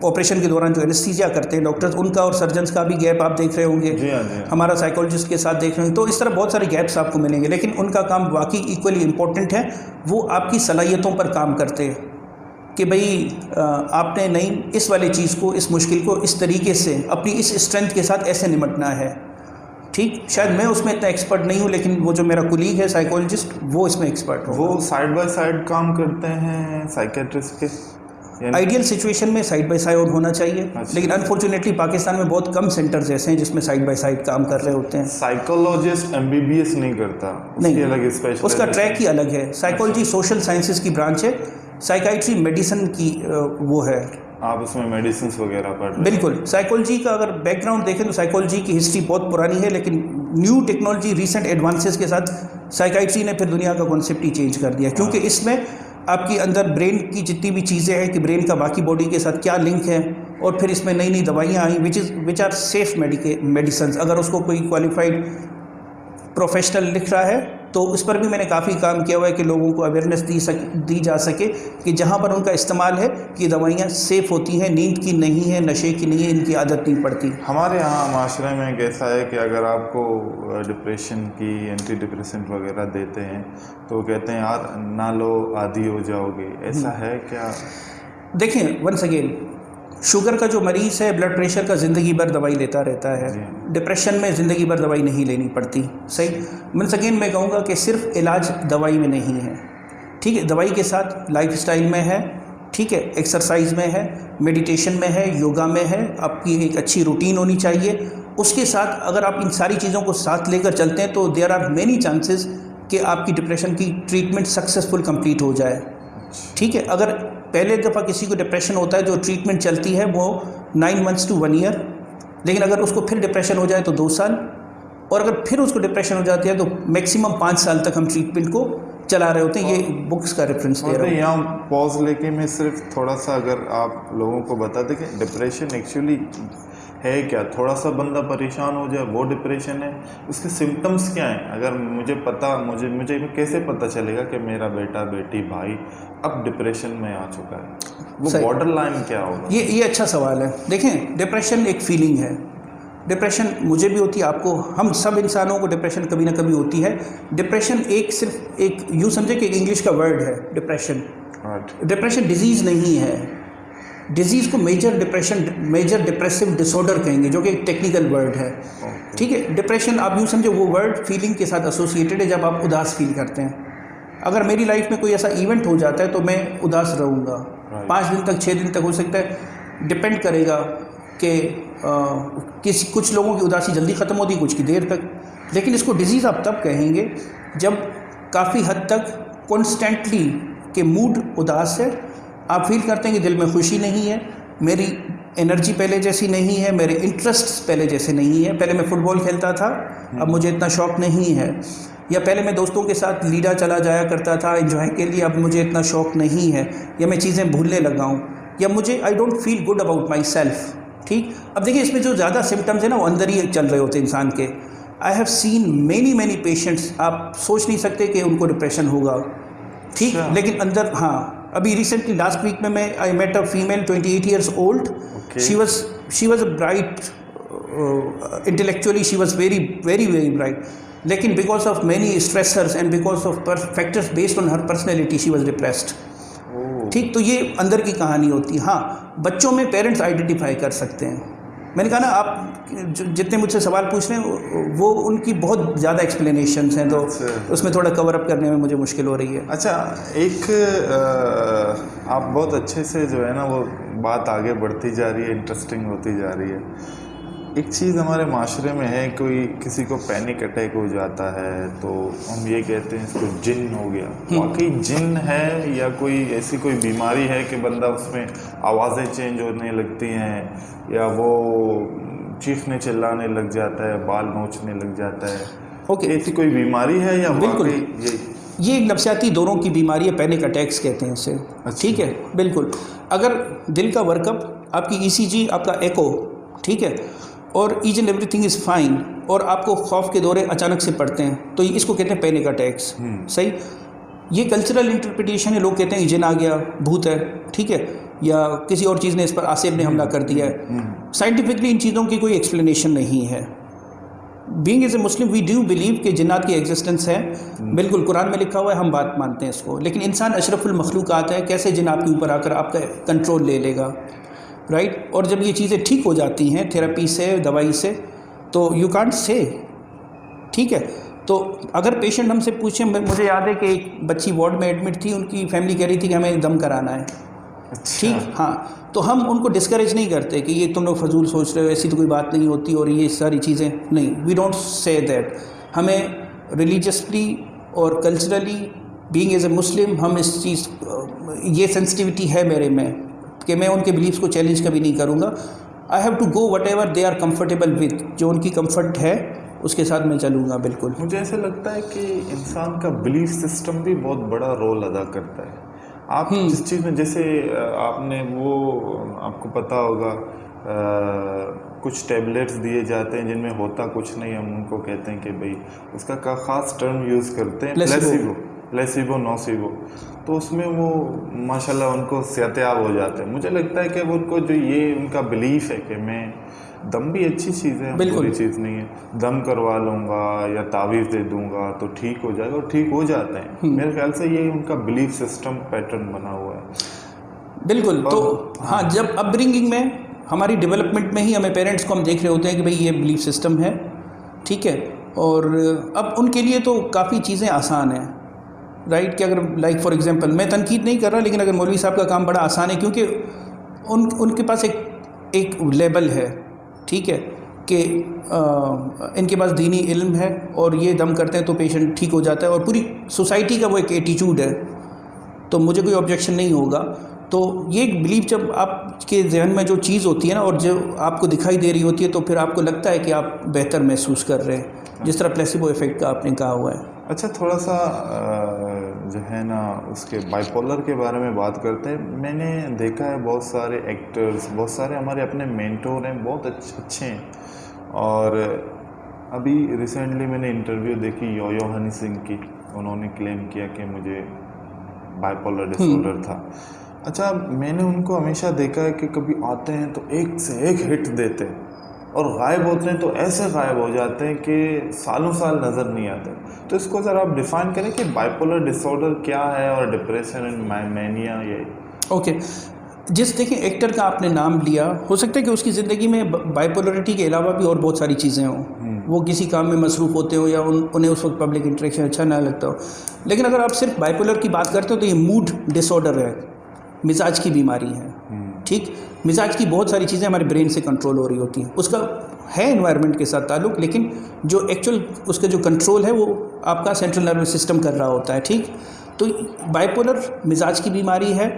ऑपरेशन के दौरान जो एनेस्थीसिया करते हैं डॉक्टर्स, उनका और सर्जन्स का भी गैप आप देख रहे होंगे। जी हाँ, हमारा साइकोलॉजिस्ट के साथ देख रहे होंगे, तो इस तरह बहुत सारे गैप्स आपको मिलेंगे, लेकिन उनका काम वाकई इक्वली इम्पोर्टेंट है। वो आपकी सलाहियतों पर काम करते हैं कि भाई आपने नहीं इस वाली चीज़ को, इस मुश्किल को इस तरीके से अपनी इस स्ट्रेंथ के साथ ऐसे निपटना है। ठीक, शायद मैं उसमें इतना एक्सपर्ट नहीं हूँ, लेकिन वो जो मेरा कुलीग है साइकोलॉजिस्ट, वो इसमें एक्सपर्ट हो। वो साइड बाय साइड काम करते हैं साइकेट्रिस्ट के? आइडियल सिचुएशन में साइड बाय साइड होना चाहिए। अच्छा। लेकिन अनफॉर्चुनेटली पाकिस्तान में बहुत कम सेंटर्स ऐसे हैं जिसमें साइड बाय साइड काम कर रहे होते हैं। साइकोलॉजिस्ट MBBS नहीं करता, नहीं, अलग स्पेशल, उसका ट्रैक ही अलग है। साइकोलॉजी सोशल साइंसेज की ब्रांच है, साइकाइट्री मेडिसिन की वो है। आप उसमें मेडिसिन वगैरह पढ़ रहे हैं? बिल्कुल, साइकोलॉजी का अगर बैकग्राउंड देखें तो साइकोलॉजी की हिस्ट्री बहुत पुरानी है, लेकिन न्यू टेक्नोलॉजी, रीसेंट एडवांसेस के साथ साइकाइट्री ने फिर दुनिया का कॉन्सेप्ट ही चेंज कर दिया, क्योंकि इसमें आपकी अंदर ब्रेन की जितनी भी चीज़ें हैं कि ब्रेन का बाकी बॉडी के साथ क्या लिंक है, और फिर इसमें नई नई दवाइयाँ आई विच आर सेफ मेडिसिन। अगर उसको कोई क्वालिफाइड प्रोफेशनल लिख रहा है तो उस पर भी मैंने काफ़ी काम किया हुआ है कि लोगों को अवेयरनेस दी जा सके कि जहाँ पर उनका इस्तेमाल है कि दवाइयाँ सेफ़ होती हैं, नींद की नहीं है, नशे की नहीं है, इनकी आदत नहीं पड़ती। हमारे यहाँ माशरे में कैसा है कि अगर आपको डिप्रेशन की एंटी डिप्रेसेंट वगैरह देते हैं तो कहते हैं यार ना लो, आदी हो जाओगे, ऐसा है क्या? देखें, वंस अगेन, शुगर का जो मरीज़ है, ब्लड प्रेशर का, ज़िंदगी भर दवाई लेता रहता है। डिप्रेशन में ज़िंदगी भर दवाई नहीं लेनी पड़ती। सही, वंस अगेन मैं कहूँगा कि सिर्फ इलाज दवाई में नहीं है। ठीक है, दवाई के साथ लाइफस्टाइल में है, ठीक है, एक्सरसाइज में है, मेडिटेशन में है, योगा में है, आपकी एक अच्छी रूटीन होनी चाहिए। उसके साथ अगर आप इन सारी चीज़ों को साथ लेकर चलते हैं तो देयर आर मेनी चांसेस कि आपकी डिप्रेशन की ट्रीटमेंट सक्सेसफुल कंप्लीट हो जाए। ठीक है, अगर पहले दफ़ा किसी को डिप्रेशन होता है, जो ट्रीटमेंट चलती है वो 9 months to 1 year, लेकिन अगर उसको फिर डिप्रेशन हो जाए तो 2 साल, और अगर फिर उसको डिप्रेशन हो जाती है तो मैक्सिमम 5 साल तक हम ट्रीटमेंट को चला रहे होते हैं। ये बुक्स का रेफरेंस दे रहा हूँ। यहाँ पॉज लेके मैं सिर्फ थोड़ा सा अगर आप लोगों को बता दें कि डिप्रेशन एक्चुअली है क्या, थोड़ा सा बंदा परेशान हो जाए वो डिप्रेशन है, उसके सिम्टम्स क्या हैं? अगर मुझे कैसे पता चलेगा कि मेरा बेटा बेटी भाई अब डिप्रेशन में आ चुका है? वो बॉर्डर लाइन क्या होगा? ये अच्छा सवाल है। देखें, डिप्रेशन एक फीलिंग है। डिप्रेशन मुझे भी होती है, आपको, हम सब इंसानों को डिप्रेशन कभी ना कभी होती है। डिप्रेशन सिर्फ एक यूँ समझे कि इंग्लिश का वर्ड है डिप्रेशन। डिप्रेशन डिजीज़ नहीं है। डिजीज़ को मेजर डिप्रेसिव डिसऑर्डर कहेंगे, जो कि एक टेक्निकल वर्ड है। ठीक है, डिप्रेशन आप यूँ समझे वो वर्ड फीलिंग के साथ एसोसिएटेड है, जब आप उदास फील करते हैं। अगर मेरी लाइफ में कोई ऐसा इवेंट हो जाता है तो मैं उदास रहूँगा 5 दिन तक, 6 दिन तक हो सकता है, डिपेंड करेगा कि कुछ लोगों की उदासी जल्दी ख़त्म होती है, कुछ की देर तक। लेकिन इसको डिजीज़ आप तब कहेंगे जब काफ़ी हद तक कॉन्स्टेंटली के मूड उदास है, आप फील करते हैं कि दिल में खुशी नहीं है, मेरी एनर्जी पहले जैसी नहीं है, मेरे इंटरेस्ट्स पहले जैसे नहीं है। पहले मैं फ़ुटबॉल खेलता था, अब मुझे इतना शौक़ नहीं है, या पहले मैं दोस्तों के साथ लीडा चला जाया करता था एंजॉय के लिए, अब मुझे इतना शौक़ नहीं है, या मैं चीज़ें भूलने लगा हूँ, या मुझे I don't feel good about my self. ठीक, अब देखिए इसमें जो ज़्यादा सिम्टम्स हैं ना वो अंदर ही चल रहे होते हैं इंसान के। I have seen many patients, आप सोच नहीं सकते कि उनको डिप्रेशन होगा। ठीक, लेकिन अंदर, हाँ, अभी रिसेंटली लास्ट वीक में मैं I met a female 28 years old. She was a bright, intellectually she was very bright, लेकिन because of many stressors and because of factors based on her personality she was depressed. ठीक, तो ये अंदर की कहानी होती है। हाँ, बच्चों में पेरेंट्स आइडेंटिफाई कर सकते हैं। मैंने कहा ना, आप जितने मुझसे सवाल पूछ रहे हैं वो उनकी बहुत ज़्यादा एक्सप्लेनेशंस हैं, तो उसमें थोड़ा कवर अप करने में मुझे मुश्किल हो रही है। अच्छा, एक आप बहुत अच्छे से जो है ना वो बात आगे बढ़ती जा रही है, इंटरेस्टिंग होती जा रही है। एक चीज़ हमारे माशरे में है, कोई किसी को पैनिक अटैक हो जाता है तो हम ये कहते हैं इसको जिन हो गया। वाकई जिन है या कोई ऐसी कोई बीमारी है कि बंदा उसमें आवाज़ें चेंज होने लगती हैं या वो चीखने चिल्लाने लग जाता है, बाल नोचने लग जाता है? ओके, ऐसी कोई बीमारी है या बिल्कुल वाकई ये एक नफ्सियाती दौरों की बीमारी है, पैनिक अटैक्स कहते हैं इसे। ठीक है, बिल्कुल। अगर दिल का वर्कअप, आपकी ECG, आपका एको, ठीक है, और each and everything is fine, और आपको खौफ के दौरे अचानक से पड़ते हैं, तो इसको कहते हैं पैनिक अटैक्स। सही, ये कल्चरल इंटरप्रिटेशन है। लोग कहते हैं जिन आ गया, भूत है, ठीक है, या किसी और चीज़ ने इस पर, आसिफ ने हमला कर दिया है। साइंटिफिकली इन चीज़ों की कोई एक्सप्लेनेशन नहीं है। Being as a Muslim we do believe कि जिन्नात की एग्जिस्टेंस है, बिल्कुल कुरान में लिखा हुआ है, हम बात मानते हैं इसको। लेकिन इंसान अशरफुल मखलूक़ात है, कैसे जिन आपके ऊपर आकर आपका कंट्रोल ले लेगा, राइट? और जब ये चीज़ें ठीक हो जाती हैं थेरेपी से, दवाई से, तो यू कांट से, ठीक है। तो अगर पेशेंट हमसे पूछे, मुझे याद है कि एक बच्ची वार्ड में एडमिट थी, उनकी फैमिली कह रही थी कि हमें दम कराना है। ठीक, हाँ, तो हम उनको डिस्करेज नहीं करते कि ये तुम लोग फजूल सोच रहे हो, ऐसी तो कोई बात नहीं होती, और ये सारी चीज़ें नहीं, वी डोंट से दैट। हमें रिलीजियसली और कल्चरली, बीइंग एज ए मुस्लिम, हम इस चीज़, ये सेंसिटिविटी है मेरे में कि मैं उनके बिलीव्स को चैलेंज कभी नहीं करूँगा। I have to go whatever they are comfortable with, जो उनकी कम्फर्ट है उसके साथ मैं चलूँगा। बिल्कुल, मुझे ऐसा लगता है कि इंसान का बिलीफ सिस्टम भी बहुत बड़ा रोल अदा करता है। आप जिस चीज़ में, जैसे आपने वो, आपको पता होगा, कुछ टैबलेट्स दिए जाते हैं जिनमें होता कुछ नहीं, हम उनको कहते हैं कि भाई, उसका का ख़ास टर्म यूज़ करते हैं, प्लेसिबो नोसिबो। तो उसमें वो माशाल्लाह उनको सेहतयाब हो जाते हैं। मुझे लगता है कि वो उनको जो ये उनका बिलीफ है कि मैं, दम भी अच्छी चीज़ है, बुरी चीज़ नहीं है, दम करवा लूँगा या तावीज़ दे दूँगा तो ठीक हो जाएगा, और ठीक हो जाते हैं। मेरे ख्याल से ये उनका बिलीफ सिस्टम पैटर्न बना हुआ है। बिल्कुल। तो हाँ, जब अपब्रिंगिंग में, हमारी डेवलपमेंट में ही हमें पेरेंट्स को हम देख रहे होते हैं कि भाई ये बिलीफ सिस्टम है, ठीक है, और अब उनके लिए तो काफ़ी चीज़ें आसान हैं, राइट? कि अगर लाइक फॉर एग्जांपल, मैं तनकीद नहीं कर रहा, लेकिन अगर मौलवी साहब का काम बड़ा आसान है, क्योंकि उनके पास एक लेबल है, ठीक है, कि इनके पास दीनी इल्म है और ये दम करते हैं तो पेशेंट ठीक हो जाता है, और पूरी सोसाइटी का वो एक एटीट्यूड है, तो मुझे कोई ऑब्जेक्शन नहीं होगा। तो ये एक बिलीव, जब आपके जहन में जो चीज़ होती है ना, और जो आपको दिखाई दे रही होती है, तो फिर आपको लगता है कि आप बेहतर महसूस कर रहे हैं, जिस तरह प्लेसिबो इफेक्ट का आपने कहा हुआ है। अच्छा, थोड़ा सा जो है ना उसके बाइपोलर के बारे में बात करते हैं। मैंने देखा है बहुत सारे एक्टर्स, बहुत सारे हमारे अपने मेंटोर हैं, बहुत अच्छे हैं। और अभी रिसेंटली मैंने इंटरव्यू देखी योयो हनी सिंह की, उन्होंने क्लेम किया कि मुझे बाइपोलर डिसऑर्डर था। अच्छा, मैंने उनको हमेशा देखा है कि कभी आते हैं तो एक से एक हिट देते हैं, और गायब होते हैं तो ऐसे गायब हो जाते हैं कि सालों साल नज़र नहीं आते। तो इसको ज़रा आप डिफ़ाइन करें कि बाइपोलर डिसऑर्डर क्या है, और डिप्रेशन एंड मैनिया ये। ओके, जिस देखिए एक्टर का आपने नाम लिया, हो सकता है कि उसकी ज़िंदगी में बाइपोलरिटी के अलावा भी और बहुत सारी चीज़ें हों, वो किसी काम में मसरूफ़ होते हो, या उन्हें उस वक्त पब्लिक इंटरेक्शन अच्छा ना लगता हो। लेकिन अगर आप सिर्फ बाइपोलर की बात करते हो तो ये मूड डिसऑर्डर है, मिजाज की बीमारी है। ठीक, मिजाज की बहुत सारी चीज़ें हमारे ब्रेन से कंट्रोल हो रही होती हैं, उसका है एनवायरनमेंट के साथ ताल्लुक़, लेकिन जो एक्चुअल उसका जो कंट्रोल है वो आपका सेंट्रल नर्वस सिस्टम कर रहा होता है। ठीक, तो बाइपोलर मिजाज की बीमारी है।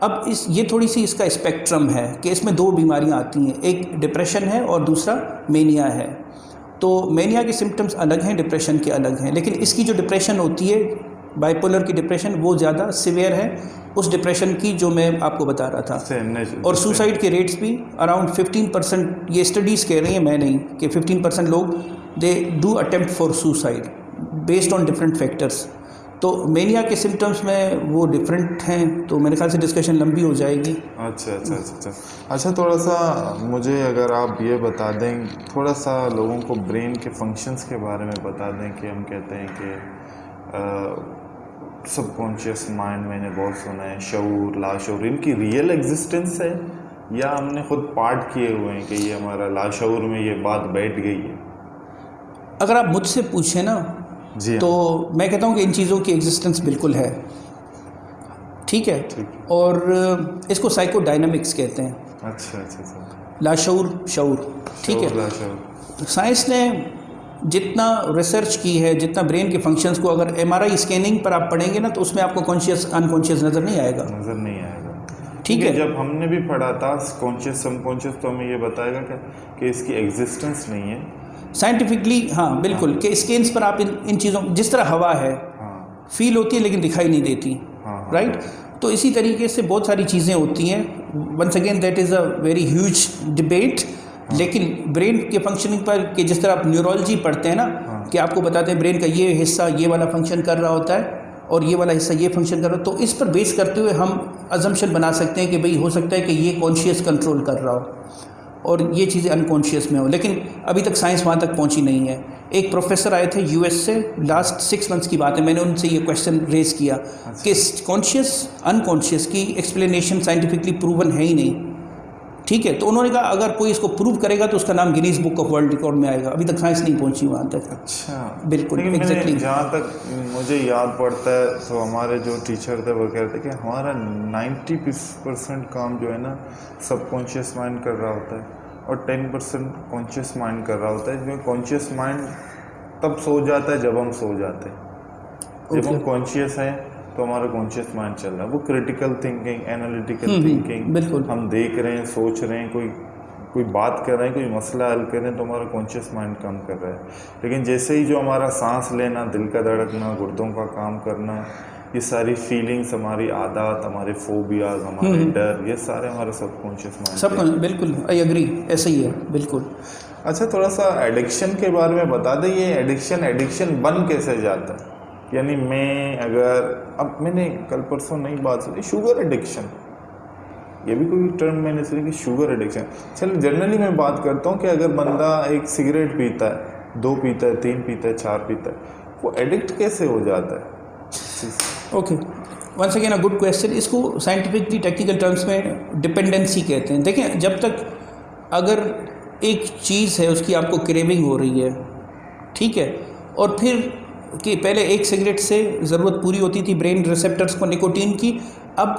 अब ये थोड़ी सी इसका स्पेक्ट्रम है कि इसमें दो बीमारियां आती हैं, एक डिप्रेशन है और दूसरा मेनिया है। तो मेनिया के सिम्टम्स अलग हैं, डिप्रेशन के अलग हैं, लेकिन इसकी जो डिप्रेशन होती है बाइपोलर की डिप्रेशन वो ज़्यादा सिवियर है उस डिप्रेशन की जो मैं आपको बता रहा था। और सुसाइड के रेट्स भी अराउंड 15%, ये स्टडीज़ कह रही हैं, मैं नहीं, कि 15% लोग they do attempt for suicide based on different factors. तो मेनिया के सिम्टम्स में वो डिफरेंट हैं, तो मेरे ख्याल से डिस्कशन लंबी हो जाएगी। अच्छा, थोड़ा सा मुझे अगर आप ये बता दें, थोड़ा सा लोगों को ब्रेन के फंक्शंस के बारे में बता दें कि हम कहते हैं कि सबकॉन्शियस माइंड, मैंने बहुत सुना है, शऊर, लाशऊर, इनकी रियल एग्जिस्टेंस है या हमने खुद पार्ट किए हुए हैं कि ये हमारा लाशऊर में ये बात बैठ गई है? अगर आप मुझसे पूछें ना जी तो मैं कहता हूँ कि इन चीज़ों की एग्जिस्टेंस बिल्कुल है, ठीक है। और इसको साइकोडायनामिक्स कहते हैं। अच्छा। लाशऊर, शऊर, ठीक है। साइंस ने जितना रिसर्च की है, जितना ब्रेन के फंक्शंस को अगर एमआरआई स्कैनिंग पर आप पढ़ेंगे ना तो उसमें आपको कॉन्शियस अनकॉन्शियस नज़र नहीं आएगा। ठीक है। जब हमने भी पढ़ा था कॉन्शियस सबकॉन्शियस, तो हमें ये बताएगा कि इसकी एग्जिस्टेंस नहीं है साइंटिफिकली। हाँ बिल्कुल, कि स्कैन्स पर आप इन चीज़ों, जिस तरह हवा है फील होती है लेकिन दिखाई नहीं देती, राइट। तो इसी तरीके से बहुत सारी चीज़ें होती हैं। Once again that is a very huge debate. लेकिन ब्रेन के फंक्शनिंग पर, कि जिस तरह आप न्यूरोलॉजी पढ़ते हैं ना, कि आपको बताते हैं ब्रेन का ये हिस्सा ये वाला फंक्शन कर रहा होता है और ये वाला हिस्सा ये फंक्शन कर रहा हो, तो इस पर बेस करते हुए हम अजम्पशन बना सकते हैं कि भाई हो सकता है कि ये कॉन्शियस कंट्रोल कर रहा हो और ये चीज़ें अनकॉन्शियस में हो। लेकिन अभी तक साइंस वहाँ तक पहुँची नहीं है। एक प्रोफेसर आए थे यूएस से, लास्ट 6 मंथ्स की बात है, मैंने उनसे ये क्वेश्चन रेज किया कि कॉन्शियस अनकॉन्शियस की एक्सप्लेनेशन साइंटिफिकली प्रूवन है ही नहीं, ठीक है। तो उन्होंने कहा अगर कोई इसको प्रूव करेगा तो उसका नाम Guinness book of world record में आएगा। अभी तक साइंस नहीं पहुंची वहाँ तक। अच्छा, बिल्कुल, एग्जैक्टली। जहाँ तक मुझे याद पड़ता है तो हमारे जो टीचर थे वो कहते कि हमारा 90% काम जो है ना सबकॉन्शियस माइंड कर रहा होता है और 10% कॉन्शियस माइंड कर रहा होता है। जिसमें कॉन्शियस माइंड तब सो जाता है जब हम सो जाते हैं। जब हम कॉन्शियस हैं तो हमारा कॉन्शियस माइंड चल रहा है, वो क्रिटिकल थिंकिंग, एनालिटिकल थिंकिंग, बिल्कुल। हम देख रहे हैं, सोच रहे हैं, कोई बात कर रहे हैं, कोई मसला हल कर रहे हैं, तो हमारा कॉन्शियस माइंड काम कर रहा है। लेकिन जैसे ही जो हमारा सांस लेना, दिल का धड़कना, गुर्दों का काम करना, ये सारी फीलिंग्स, हमारी आदत, हमारे फोबियाज, हमारे डर, ये सारे हमारे सबकॉन्शियस माइंड सब। बिल्कुल, आई एग्री, ऐसा ही है, बिल्कुल। अच्छा, थोड़ा सा एडिक्शन के बारे में बता दें। ये एडिक्शन बन कैसे जाता है? यानी मैं अगर, अब मैंने कल परसों नई बात सुनी, शुगर एडिक्शन, ये भी कोई टर्म मैंने सुनी कि शुगर एडिक्शन। चलो जनरली मैं बात करता हूँ कि अगर बंदा एक सिगरेट पीता है, 2 पीता है, 3 पीता है, 4 पीता है, वो एडिक्ट कैसे हो जाता है? Okay, once again a good question. इसको साइंटिफिकली टेक्निकल टर्म्स में डिपेंडेंसी कहते हैं। देखें, जब तक अगर एक चीज़ है उसकी आपको क्रेविंग हो रही है, ठीक है, और फिर कि पहले एक सिगरेट से ज़रूरत पूरी होती थी ब्रेन रिसेप्टर्स को निकोटीन की, अब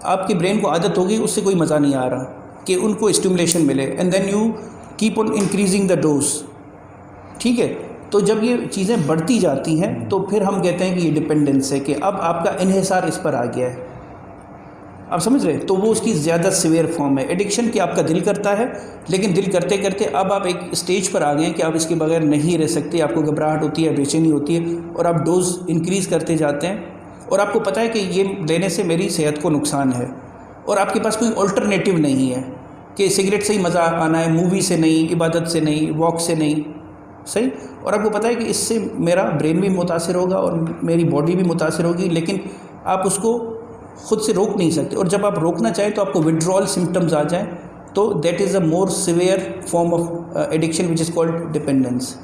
आपके ब्रेन को आदत हो गई, उससे कोई मज़ा नहीं आ रहा कि उनको स्टिमुलेशन मिले, and then you keep on increasing the dose, ठीक है। तो जब ये चीज़ें बढ़ती जाती हैं तो फिर हम कहते हैं कि ये डिपेंडेंस है, कि अब आपका इन्हिसार इस पर आ गया है। आप समझ रहे हैं? तो वो उसकी ज़्यादा सिवियर फॉर्म है। एडिक्शन कि आपका दिल करता है, लेकिन दिल करते करते अब आप एक स्टेज पर आ गए हैं कि आप इसके बगैर नहीं रह सकते, आपको घबराहट होती है, बेचैनी होती है, और आप डोज इंक्रीज़ करते जाते हैं और आपको पता है कि ये लेने से मेरी सेहत को नुकसान है, और आपके पास कोई अल्टरनेटिव नहीं है कि सिगरेट से ही मज़ा आना है, मूवी से नहीं, इबादत से नहीं, वॉक से नहीं, सही। और आपको पता है कि इससे मेरा ब्रेन भी मुतासिर होगा और मेरी बॉडी भी मुतासिर होगी, लेकिन आप उसको खुद से रोक नहीं सकते। और जब आप रोकना चाहें तो आपको विड्रॉल सिम्टम्स आ जाएं, तो that is a more severe form of addiction which is called dependence.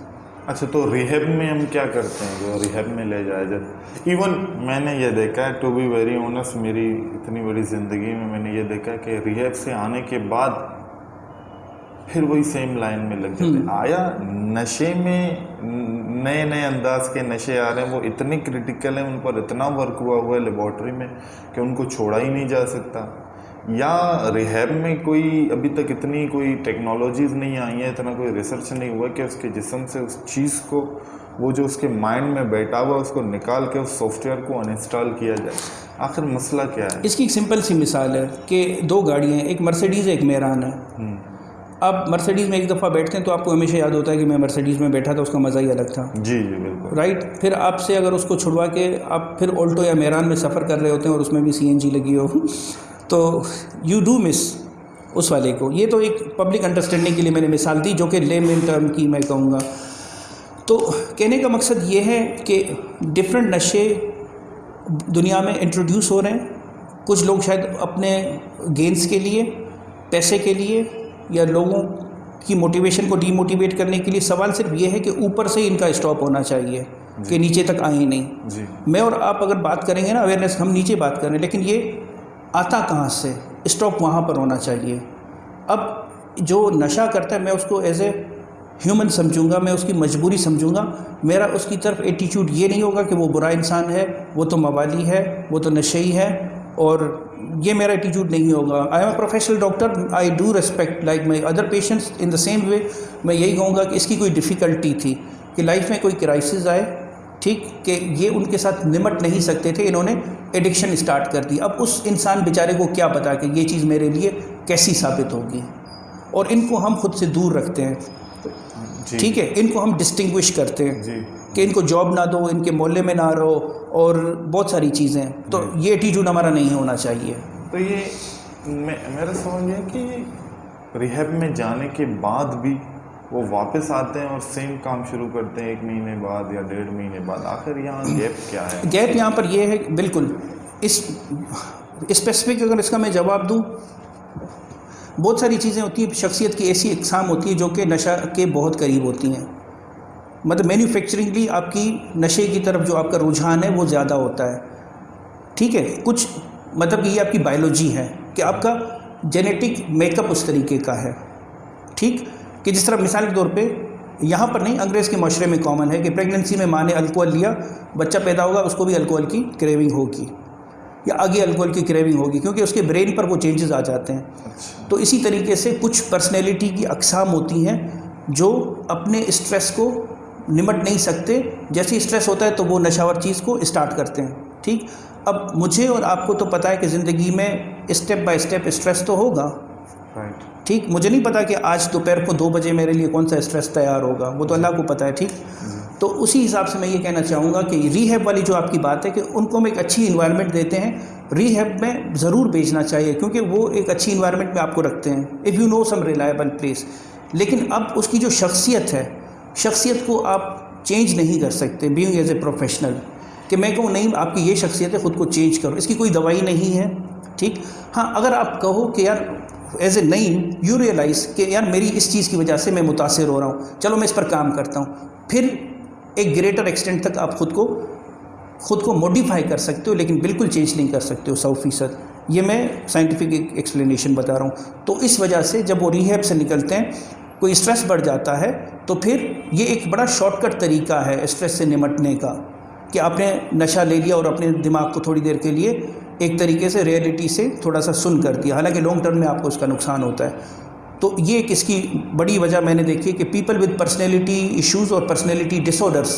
अच्छा, तो रिहैब में हम क्या करते हैं जो रिहैब में ले जाया जाए? इवन मैंने ये देखा है, टू बी वेरी ऑनेस्ट, मेरी इतनी बड़ी ज़िंदगी में मैंने ये देखा कि रिहैब से आने के बाद फिर वही सेम लाइन में लग जाते। आया नशे में, नए नए अंदाज के नशे आ रहे हैं, वो इतने क्रिटिकल हैं, उन पर इतना वर्क हुआ है लेबॉर्ट्री में कि उनको छोड़ा ही नहीं जा सकता। या रिहैब में कोई अभी तक इतनी कोई टेक्नोलॉजीज़ नहीं आई हैं, इतना कोई रिसर्च नहीं हुआ कि उसके जिस्म से उस चीज़ को, वो जो उसके माइंड में बैठा हुआ उसको निकाल के उस सॉफ्टवेयर को अनइंस्टॉल किया जाए। आखिर मसला क्या है? इसकी एक सिंपल सी मिसाल है कि 2 गाड़ियाँ हैं, एक मर्सिडीज़ है, एक मेरान है। आप मर्सिडीज़ में एक दफ़ा बैठते हैं तो आपको हमेशा याद होता है कि मैं मर्सिडीज़ में बैठा था, उसका मज़ा ही अलग था। जी जी बिल्कुल। राइट। फिर आपसे अगर उसको छुड़वा के आप फिर ऑल्टो या मेरान में सफ़र कर रहे होते हैं और उसमें भी CNG लगी हो तो यू डू मिस उस वाले को। ये तो एक पब्लिक अंडरस्टैंडिंग के लिए मैंने मिसाल दी, जो कि लेमन टर्म की मैं कहूँगा। तो कहने का मकसद ये है कि डिफरेंट नशे दुनिया में इंट्रोड्यूस हो रहे हैं। कुछ लोग शायद अपने गेंस के लिए, पैसे के लिए, या लोगों की मोटिवेशन को डीमोटिवेट करने के लिए। सवाल सिर्फ ये है कि ऊपर से इनका स्टॉप होना चाहिए कि नीचे तक आए ही नहीं। जी। मैं और आप अगर बात करेंगे ना अवेयरनेस, हम नीचे बात कर रहे हैं, लेकिन ये आता कहाँ से? स्टॉप वहाँ पर होना चाहिए। अब जो नशा करता है मैं उसको एज ए ह्यूमन समझूंगा, मैं उसकी मजबूरी समझूंगा। मेरा उसकी तरफ एटीट्यूड ये नहीं होगा कि वो बुरा इंसान है, वो तो मवाली है, वो तो नशेई है, और ये मेरा एटीट्यूड नहीं होगा। I am a professional doctor, I do respect like my other patients in the same way. मैं यही कहूँगा कि इसकी कोई डिफ़िकल्टी थी कि लाइफ में कोई क्राइसिस आए, ठीक, कि ये उनके साथ निमट नहीं सकते थे, इन्होंने एडिक्शन स्टार्ट कर दी। अब उस इंसान बेचारे को क्या पता कि ये चीज़ मेरे लिए कैसी साबित होगी, और इनको हम खुद से दूर रखते हैं। ठीक है, इनको हम डिस्टिंग्विश करते हैं कि इनको जॉब ना दो, इनके मोहल्ले में ना रहो, और बहुत सारी चीज़ें। तो ये एटीट्यूड हमारा नहीं होना चाहिए। तो ये मेरा सवाल ये है कि रिहैब में जाने के बाद भी वो वापस आते हैं और सेम काम शुरू करते हैं 1 महीने बाद या 1.5 महीने बाद, आखिर यहाँ गैप क्या है? गैप यहाँ पर ये है, बिल्कुल इस स्पेसिफिक अगर इसका मैं जवाब दूँ, बहुत सारी चीज़ें होती हैं। शख्सियत की ऐसी इकसाम होती है जो कि नशा के बहुत करीब होती हैं। मतलब मैन्युफैक्चरिंगली आपकी नशे की तरफ जो आपका रुझान है वो ज़्यादा होता है। ठीक है, कुछ मतलब ये आपकी बायोलॉजी है कि आपका जेनेटिक मेकअप उस तरीके का है। ठीक, कि जिस तरह मिसाल के तौर पे यहाँ पर नहीं, अंग्रेज़ के माशरे में कॉमन है कि प्रेगनेंसी में माँ ने अल्कोहल लिया, बच्चा पैदा होगा, उसको भी अल्कोहल की क्रेविंग होगी, या आगे अल्कोहल की क्रेविंग होगी, क्योंकि उसके ब्रेन पर वो चेंजेस आ जाते हैं। तो इसी तरीके से कुछ पर्सनैलिटी की अक़साम होती हैं जो अपने स्ट्रेस को निमट नहीं सकते। जैसे स्ट्रेस होता है तो वो नशावर चीज़ को स्टार्ट करते हैं। ठीक, अब मुझे और आपको तो पता है कि ज़िंदगी में स्टेप बाय स्टेप स्ट्रेस तो होगा। राइट। ठीक, मुझे नहीं पता कि आज दोपहर को 2 बजे मेरे लिए कौन सा स्ट्रेस तैयार होगा, वो तो अल्लाह को पता है। ठीक, तो उसी हिसाब से मैं ये कहना चाहूँगा कि रीहैब वाली जो आपकी बात है कि उनको हम एक अच्छी इन्वायरमेंट देते हैं, रीहैब में ज़रूर भेजना चाहिए, क्योंकि वो एक अच्छी इन्वायरमेंट में आपको रखते हैं, if you know some reliable place. लेकिन अब उसकी जो शख्सियत है, शख्सियत को आप चेंज नहीं कर सकते बीइंग एज ए प्रोफेशनल, कि मैं कहूँ नहीं आपकी ये शख्सियत है, ख़ुद को चेंज करो, इसकी कोई दवाई नहीं है। ठीक, हाँ, अगर आप कहो कि यार as a Naeem you realise कि यार मेरी इस चीज़ की वजह से मैं मुतासिर हो रहा हूँ, चलो मैं इस पर काम करता हूँ, फिर एक ग्रेटर एक्सटेंट तक आप ख़ुद को मॉडिफाई कर सकते हो, लेकिन बिल्कुल चेंज नहीं कर सकते हो 100%। ये मैं साइंटिफिक एक्सप्लेनेशन बता रहा हूँ। तो इस वजह से जब वो रिहैब से निकलते हैं, कोई स्ट्रेस बढ़ जाता है, तो फिर ये एक बड़ा शॉर्टकट तरीका है स्ट्रेस से निमटने का, कि आपने नशा ले लिया और अपने दिमाग को थोड़ी देर के लिए एक तरीके से रियलिटी से थोड़ा सा सुन कर दिया, हालांकि लॉन्ग टर्म में आपको उसका नुकसान होता है। तो ये एक इसकी बड़ी वजह मैंने देखी है कि पीपल विद पर्सनैलिटी इश्यूज़ और पर्सनैलिटी डिसऑर्डर्स,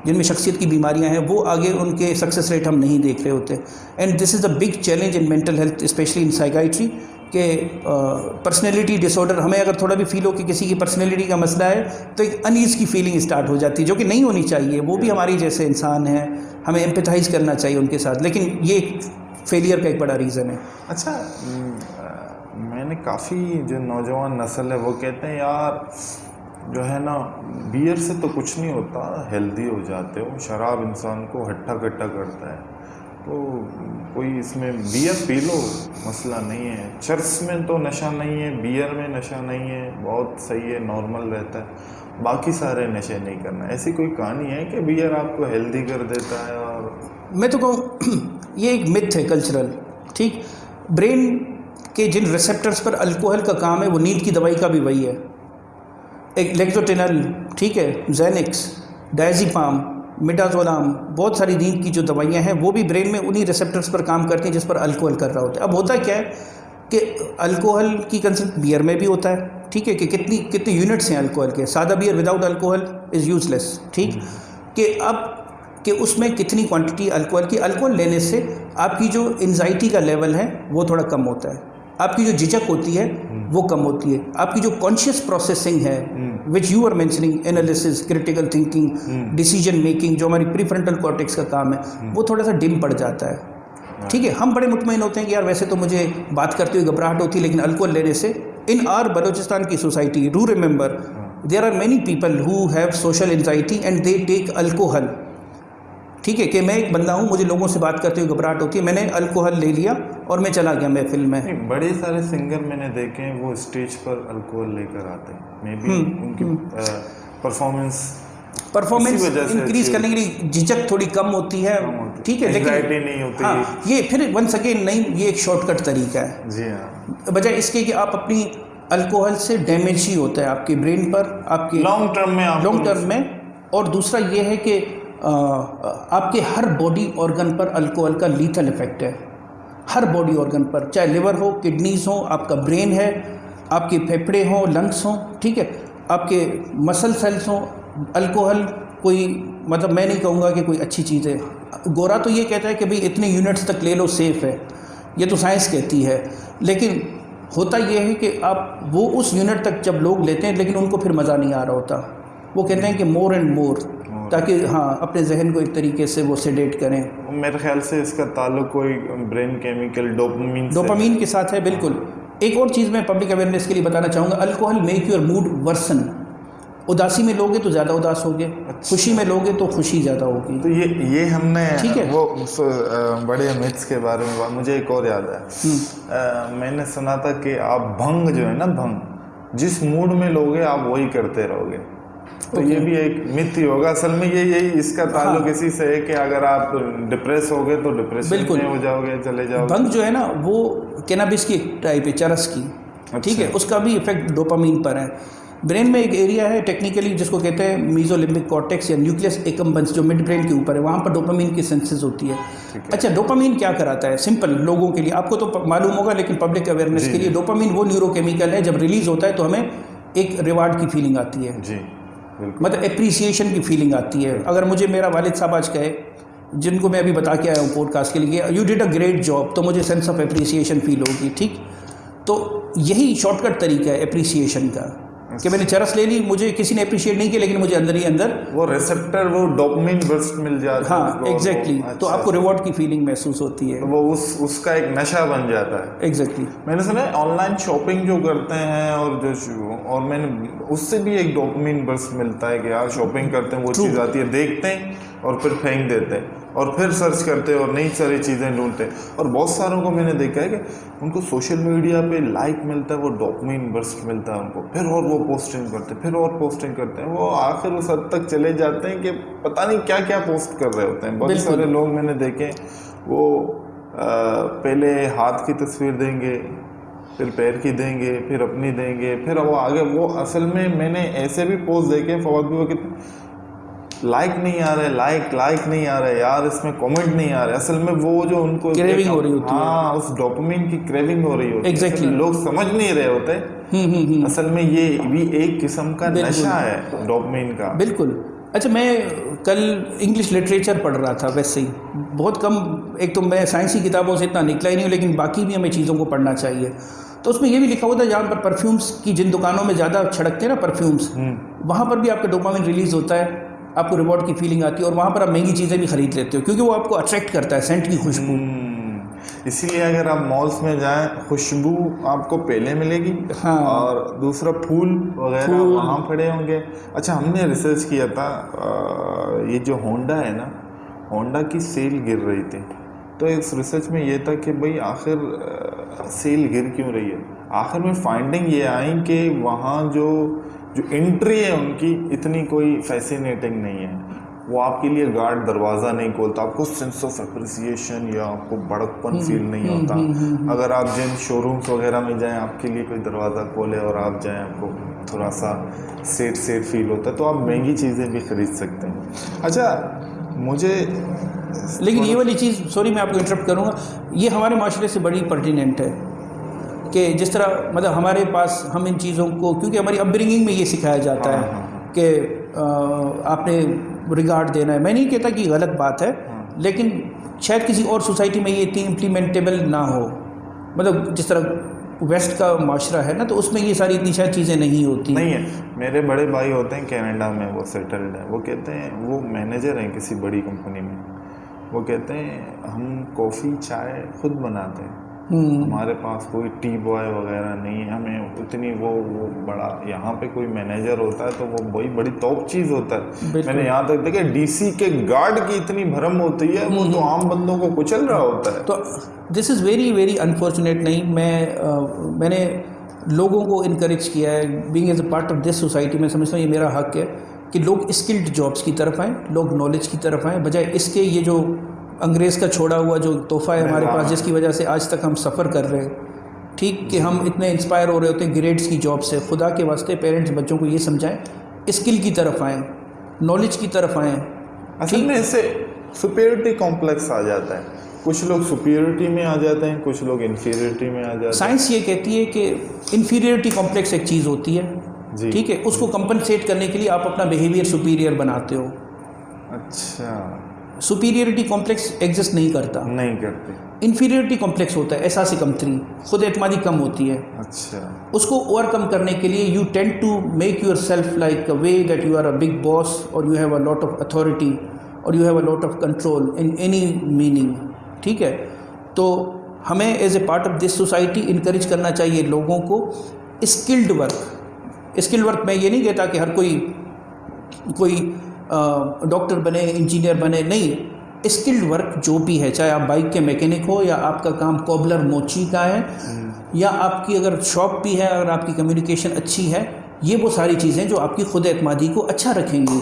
जिनमें शख्सियत की बीमारियां हैं, वो आगे उनके सक्सेस रेट हम नहीं देख रहे होते। And this is a big challenge in mental health, specially in psychiatry, कि पर्सनैलिटी डिसऑर्डर, हमें अगर थोड़ा भी फील हो कि किसी की पर्सनैलिटी का मसला है, तो एक अनईज़ की फीलिंग स्टार्ट हो जाती है, जो कि नहीं होनी चाहिए। वो भी हमारी जैसे इंसान हैं, हमें एम्पैथाइज़ करना चाहिए उनके साथ, लेकिन ये फेलियर का एक बड़ा रीज़न है। अच्छा, मैंने काफ़ी जो नौजवान नस्ल है वो कहते हैं यार जो है ना, बियर से तो कुछ नहीं होता, हेल्दी हो जाते हो, शराब इंसान को हट्टा कट्टा करता है, तो कोई इसमें बियर पी लो, मसला नहीं है। चर्च में तो नशा नहीं है, बियर में नशा नहीं है, बहुत सही है, नॉर्मल रहता है, बाकी सारे नशे नहीं करना। ऐसी कोई कहानी है कि बियर आपको हेल्दी कर देता है? और मैं तो कहूँ ये एक मिथ है कल्चरल। ठीक, ब्रेन के जिन रिसेप्टर्स पर अल्कोहल का काम है, वो नींद की दवाई का भी वही है। एक लेक्सोटेनल, ठीक है, जेनिक्स, डायज़ेपाम, मिडाजोलाम, बहुत सारी नींद की जो दवाइयाँ हैं वो भी ब्रेन में उन्हीं रिसेप्टर्स पर काम करती हैं जिस पर अल्कोहल कर रहा होता है। अब होता क्या है कि अल्कोहल की कंसेप्ट बियर में भी होता है। ठीक है, कि कितने यूनिट्स हैं अल्कोहल के। सादा beer without alcohol is useless. ठीक, कि अब कि उसमें कितनी क्वांटिटी अल्कोहल की, अल्कोहल लेने से आपकी जो एंजाइटी का लेवल है वो थोड़ा कम होता है, आपकी जो झिझक होती है वो कम होती है। आपकी जो कॉन्शियस प्रोसेसिंग है which you are mentioning, analysis, critical thinking, decision making, जो हमारी प्रीफ्रंटल कॉर्टेक्स का काम है वो थोड़ा सा डिम पड़ जाता है। ठीक है, हम बड़े मुतमईन होते हैं कि यार वैसे तो मुझे बात करते हुए घबराहट होती है, लेकिन अल्कोहल लेने से इन आर बलोचिस्तान की society, do remember there are many people who have social anxiety and they take alcohol. ठीक है, कि मैं एक बंदा हूँ, मुझे लोगों से बात करते हुए घबराहट होती है, मैंने अल्कोहल ले लिया और मैं चला गया महफिल में। बड़े सारे सिंगर मैंने देखे हैं वो स्टेज पर अल्कोहल लेकर आते हैं, मे बी उनकी परफॉर्मेंस इंक्रीज करने के लिए झिझक थोड़ी कम होती है। ठीक है, लेकिन नहीं होती। हाँ, ये फिर वंस अगेन नहीं, ये एक शॉर्टकट तरीका है। जी हाँ, बजाय इसके कि आप अपनी अल्कोहल से डैमेज ही होता है आपके ब्रेन पर, आपके लॉन्ग टर्म में। और दूसरा ये है कि आपके हर बॉडी ऑर्गन पर अल्कोहल का लीथल इफेक्ट है, हर बॉडी ऑर्गन पर, चाहे लिवर हो, किडनीज हो, आपका ब्रेन है, आपके फेफड़े हों, लंग्स हों, ठीक है, आपके मसल सेल्स हों। अल्कोहल कोई मतलब मैं नहीं कहूँगा कि कोई अच्छी चीज़ है। गोरा तो ये कहता है कि भाई इतने यूनिट्स तक ले लो, सेफ़ है, ये तो साइंस कहती है, लेकिन होता ये है कि आप वो उस यूनिट तक जब लोग लेते हैं लेकिन उनको फिर मज़ा नहीं आ रहा होता, वो कहते हैं कि मोर एंड मोर, ताकि हाँ अपने जहन को एक तरीके से वो सेडेट करें। मेरे ख्याल से इसका ताल्लुक कोई ब्रेन केमिकल डोपामीन के साथ है। बिल्कुल। एक और चीज़ मैं पब्लिक अवेयरनेस के लिए बताना चाहूँगा, alcohol make your mood worsen. उदासी में लोगे तो ज़्यादा उदास होगे, खुशी में लोगे तो खुशी ज़्यादा होगी। तो ये हमने ठीक है, वो बड़े मिथ्स के बारे में मुझे एक और याद है। मैंने सुना था कि आप भंग जो है ना, भंग जिस मूड में लोगे आप वही करते रहोगे। तो ये भी एक मिथ ही होगा। असल में यही इसका ताल्लुक इसी से है कि अगर आप डिप्रेस होगे तो डिप्रेशन में हो जाओगे, चले जाओगे। भंग जो है ना वो कैनाबिस की एक टाइप है, चरस की। ठीक है, उसका भी इफेक्ट डोपामीन पर है। ब्रेन में एक एरिया है टेक्निकली जिसको कहते हैं मीजोलिम्बिक कॉर्टेक्स या न्यूक्लियस एकम्बन्स, जो मिड ब्रेन के ऊपर है, वहाँ पर डोपामीन की सेंसेस होती है। अच्छा, डोपामीन क्या कराता है? सिंपल लोगों के लिए आपको तो मालूम होगा, लेकिन पब्लिक अवेयरनेस के लिए, डोपामीन वो न्यूरोकेमिकल है, जब रिलीज होता है तो हमें एक रिवार्ड की फीलिंग आती है जी, मतलब एप्रिसिएशन की फीलिंग आती है। अगर मुझे मेरा वालिद साहब आज कहे, जिनको मैं अभी बता के आया हूँ पॉडकास्ट के लिए, you did a great job, तो मुझे सेंस ऑफ एप्रिसिएशन फील होगी। ठीक, तो यही शॉर्टकट तरीका है एप्रिसिएशन का, कि मैंने चरस ले ली, मुझे किसी ने अप्रिशिएट नहीं किया, लेकिन मुझे अंदर ही अंदर वो रिसेप्टर, वो डोपामिन बर्स्ट मिल जाता है। हाँ एग्जैक्टली, तो आपको रिवॉर्ड की फीलिंग महसूस होती है, तो वो उसका एक नशा बन जाता है। एग्जैक्टली। मैंने सुना है ऑनलाइन शॉपिंग जो करते हैं और मैंने उससे भी एक डोपामिन बर्स्ट मिलता है कि यार शॉपिंग करते हैं, वो चीज़ आती है, देखते हैं और फिर फेंक देते हैं और फिर सर्च करते हैं और नई सारी चीज़ें ढूंढते हैं। और बहुत सारों को मैंने देखा है कि उनको सोशल मीडिया पे लाइक मिलता है, वो डोपामिन बर्स्ट मिलता है उनको, फिर और वो पोस्टिंग करते हैं, फिर और पोस्टिंग करते हैं, वो आखिर उस हद तक चले जाते हैं कि पता नहीं क्या क्या पोस्ट कर रहे होते हैं। बहुत सारे लोग मैंने देखे, वो पहले हाथ की तस्वीर देंगे, फिर पैर की देंगे, फिर अपनी देंगे, फिर वो आगे, वो असल में मैंने ऐसे भी पोस्ट देखे फवाद भी, वो कितने लाइक नहीं आ रहे, लाइक नहीं आ रहे यार, इसमें कमेंट नहीं आ रहे। असल में वो जो उनको क्रेविंग हो रही होती है, हाँ, उस डोपामिन की क्रेविंग हो रही होती है। एग्जैक्टली, लोग समझ नहीं रहे होते असल में ये भी एक किस्म का नशा है डोपामिन का। बिल्कुल। अच्छा, मैं कल इंग्लिश लिटरेचर पढ़ रहा था, वैसे ही बहुत कम, एक तो मैं साइंस की किताबों से इतना निकला ही नहीं हूँ, लेकिन बाकी भी हमें चीज़ों को पढ़ना चाहिए। तो उसमें ये भी लिखा हुआ था, जहाँ पर परफ्यूम्स की जिन दुकानों में ज़्यादा छिड़कते हैं ना परफ्यूम्स, वहाँ पर भी आपका डोपामिन रिलीज होता है, आपको रिवॉर्ड की फीलिंग आती है, और वहाँ पर आप महंगी चीज़ें भी खरीद लेते हो क्योंकि वो आपको अट्रैक्ट करता है, सेंट की खुशबू। इसीलिए अगर आप मॉल्स में जाएं, खुशबू आपको पहले मिलेगी। हाँ, और दूसरा फूल वगैरह वहाँ पड़े होंगे। अच्छा, हमने रिसर्च किया था, ये जो होंडा है ना, होंडा की सेल गिर रही थी, तो इस रिसर्च में ये था कि भाई आखिर सेल गिर क्यों रही है। आखिर में फाइंडिंग ये आई कि वहाँ जो एंट्री है उनकी इतनी कोई फैसिनेटिंग नहीं है, वो आपके लिए गार्ड दरवाज़ा नहीं खोलता, आपको सेंस ऑफ एप्रिसिएशन या आपको बड़कपन फील नहीं होता। अगर आप जिन शोरूम्स वगैरह में जाएं, आपके लिए कोई दरवाज़ा खोले और आप जाएं, आपको थोड़ा सा सेफ फील होता है, तो आप महंगी चीज़ें भी खरीद सकते हैं। अच्छा, मुझे लेकिन ये वाली चीज़, सॉरी मैं आपको इंटरप्ट करूँगा, ये हमारे माशरे से बड़ी पर्टिनेंट है कि जिस तरह मतलब हमारे पास हम इन चीज़ों को, क्योंकि हमारी अपब्रिंगिंग में ये सिखाया जाता है कि आपने रिगार्ड देना है। मैं नहीं कहता कि गलत बात है, लेकिन शायद किसी और सोसाइटी में ये इतनी इम्प्लीमेंटेबल ना हो। मतलब जिस तरह वेस्ट का माशरा है ना, तो उसमें ये सारी इतनी शायद चीज़ें नहीं होती। नहीं है, मेरे बड़े भाई होते हैं कनाडा में, वो सेटल्ड है, वो कहते हैं, वो मैनेजर हैं किसी बड़ी कंपनी में, वो कहते हैं हम कॉफ़ी चाय खुद बनाते हैं, हमारे पास कोई टी बॉय वगैरह नहीं है, हमें उतनी वो बड़ा, यहाँ पे कोई मैनेजर होता है तो वो वही बड़ी टॉप चीज़ होता है। मैंने यहाँ तक देखा डीसी के गार्ड की इतनी भरम होती है, वो तो आम बंदों को कुचल रहा होता है। तो this is very very unfortunate. नहीं, मैंने लोगों को इनकरेज किया है, being as a part of this society, मैं समझता हूँ ये मेरा हक है कि लोग स्किल्ड जॉब्स की तरफ आएँ, लोग नॉलेज की तरफ आएँ, बजाय इसके ये जो अंग्रेज़ का छोड़ा हुआ जो तोहफ़ा है हमारे पास, जिसकी वजह से आज तक हम सफ़र कर रहे हैं, ठीक, कि हम इतने इंस्पायर हो रहे होते हैं ग्रेड्स की जॉब से। खुदा के वास्ते पेरेंट्स बच्चों को ये समझाएं, स्किल की तरफ आएँ, नॉलेज की तरफ आएँ। असल में इससे सुपीरियरिटी कॉम्प्लेक्स आ जाता है, कुछ लोग सुपीरियरिटी में आ जाते हैं, कुछ लोग इन्फीरियरिटी में आ जाते हैं। साइंस ये कहती है कि इन्फीरियरिटी कॉम्प्लेक्स एक चीज़ होती है, ठीक है, उसको कंपनसेट करने के लिए आप अपना बिहेवियर सुपीरियर बनाते हो। अच्छा, सुपीरियरिटी कॉम्प्लेक्स एग्जिस्ट नहीं करता, नहीं करते। इन्फीरियरिटी कॉम्प्लेक्स होता है, एहसास कमतरी, खुद एतमादी कम होती है। अच्छा, उसको ओवरकम करने के लिए you tend to make yourself like a way that you are a big boss, और you have a lot of authority, और you have a lot of control in any meaning, ठीक है। तो हमें as a part of this society encourage करना चाहिए लोगों को स्किल्ड वर्क। स्किल्ड वर्क मैं ये नहीं कहता कि हर कोई डॉक्टर बने, इंजीनियर बने, नहीं, स्किल्ड वर्क जो भी है, चाहे आप बाइक के मैकेनिक हो, या आपका काम कोबलर मोची का है, या आपकी अगर शॉप भी है, अगर आपकी कम्युनिकेशन अच्छी है, ये वो सारी चीज़ें जो आपकी खुद एतमादी को अच्छा रखेंगी।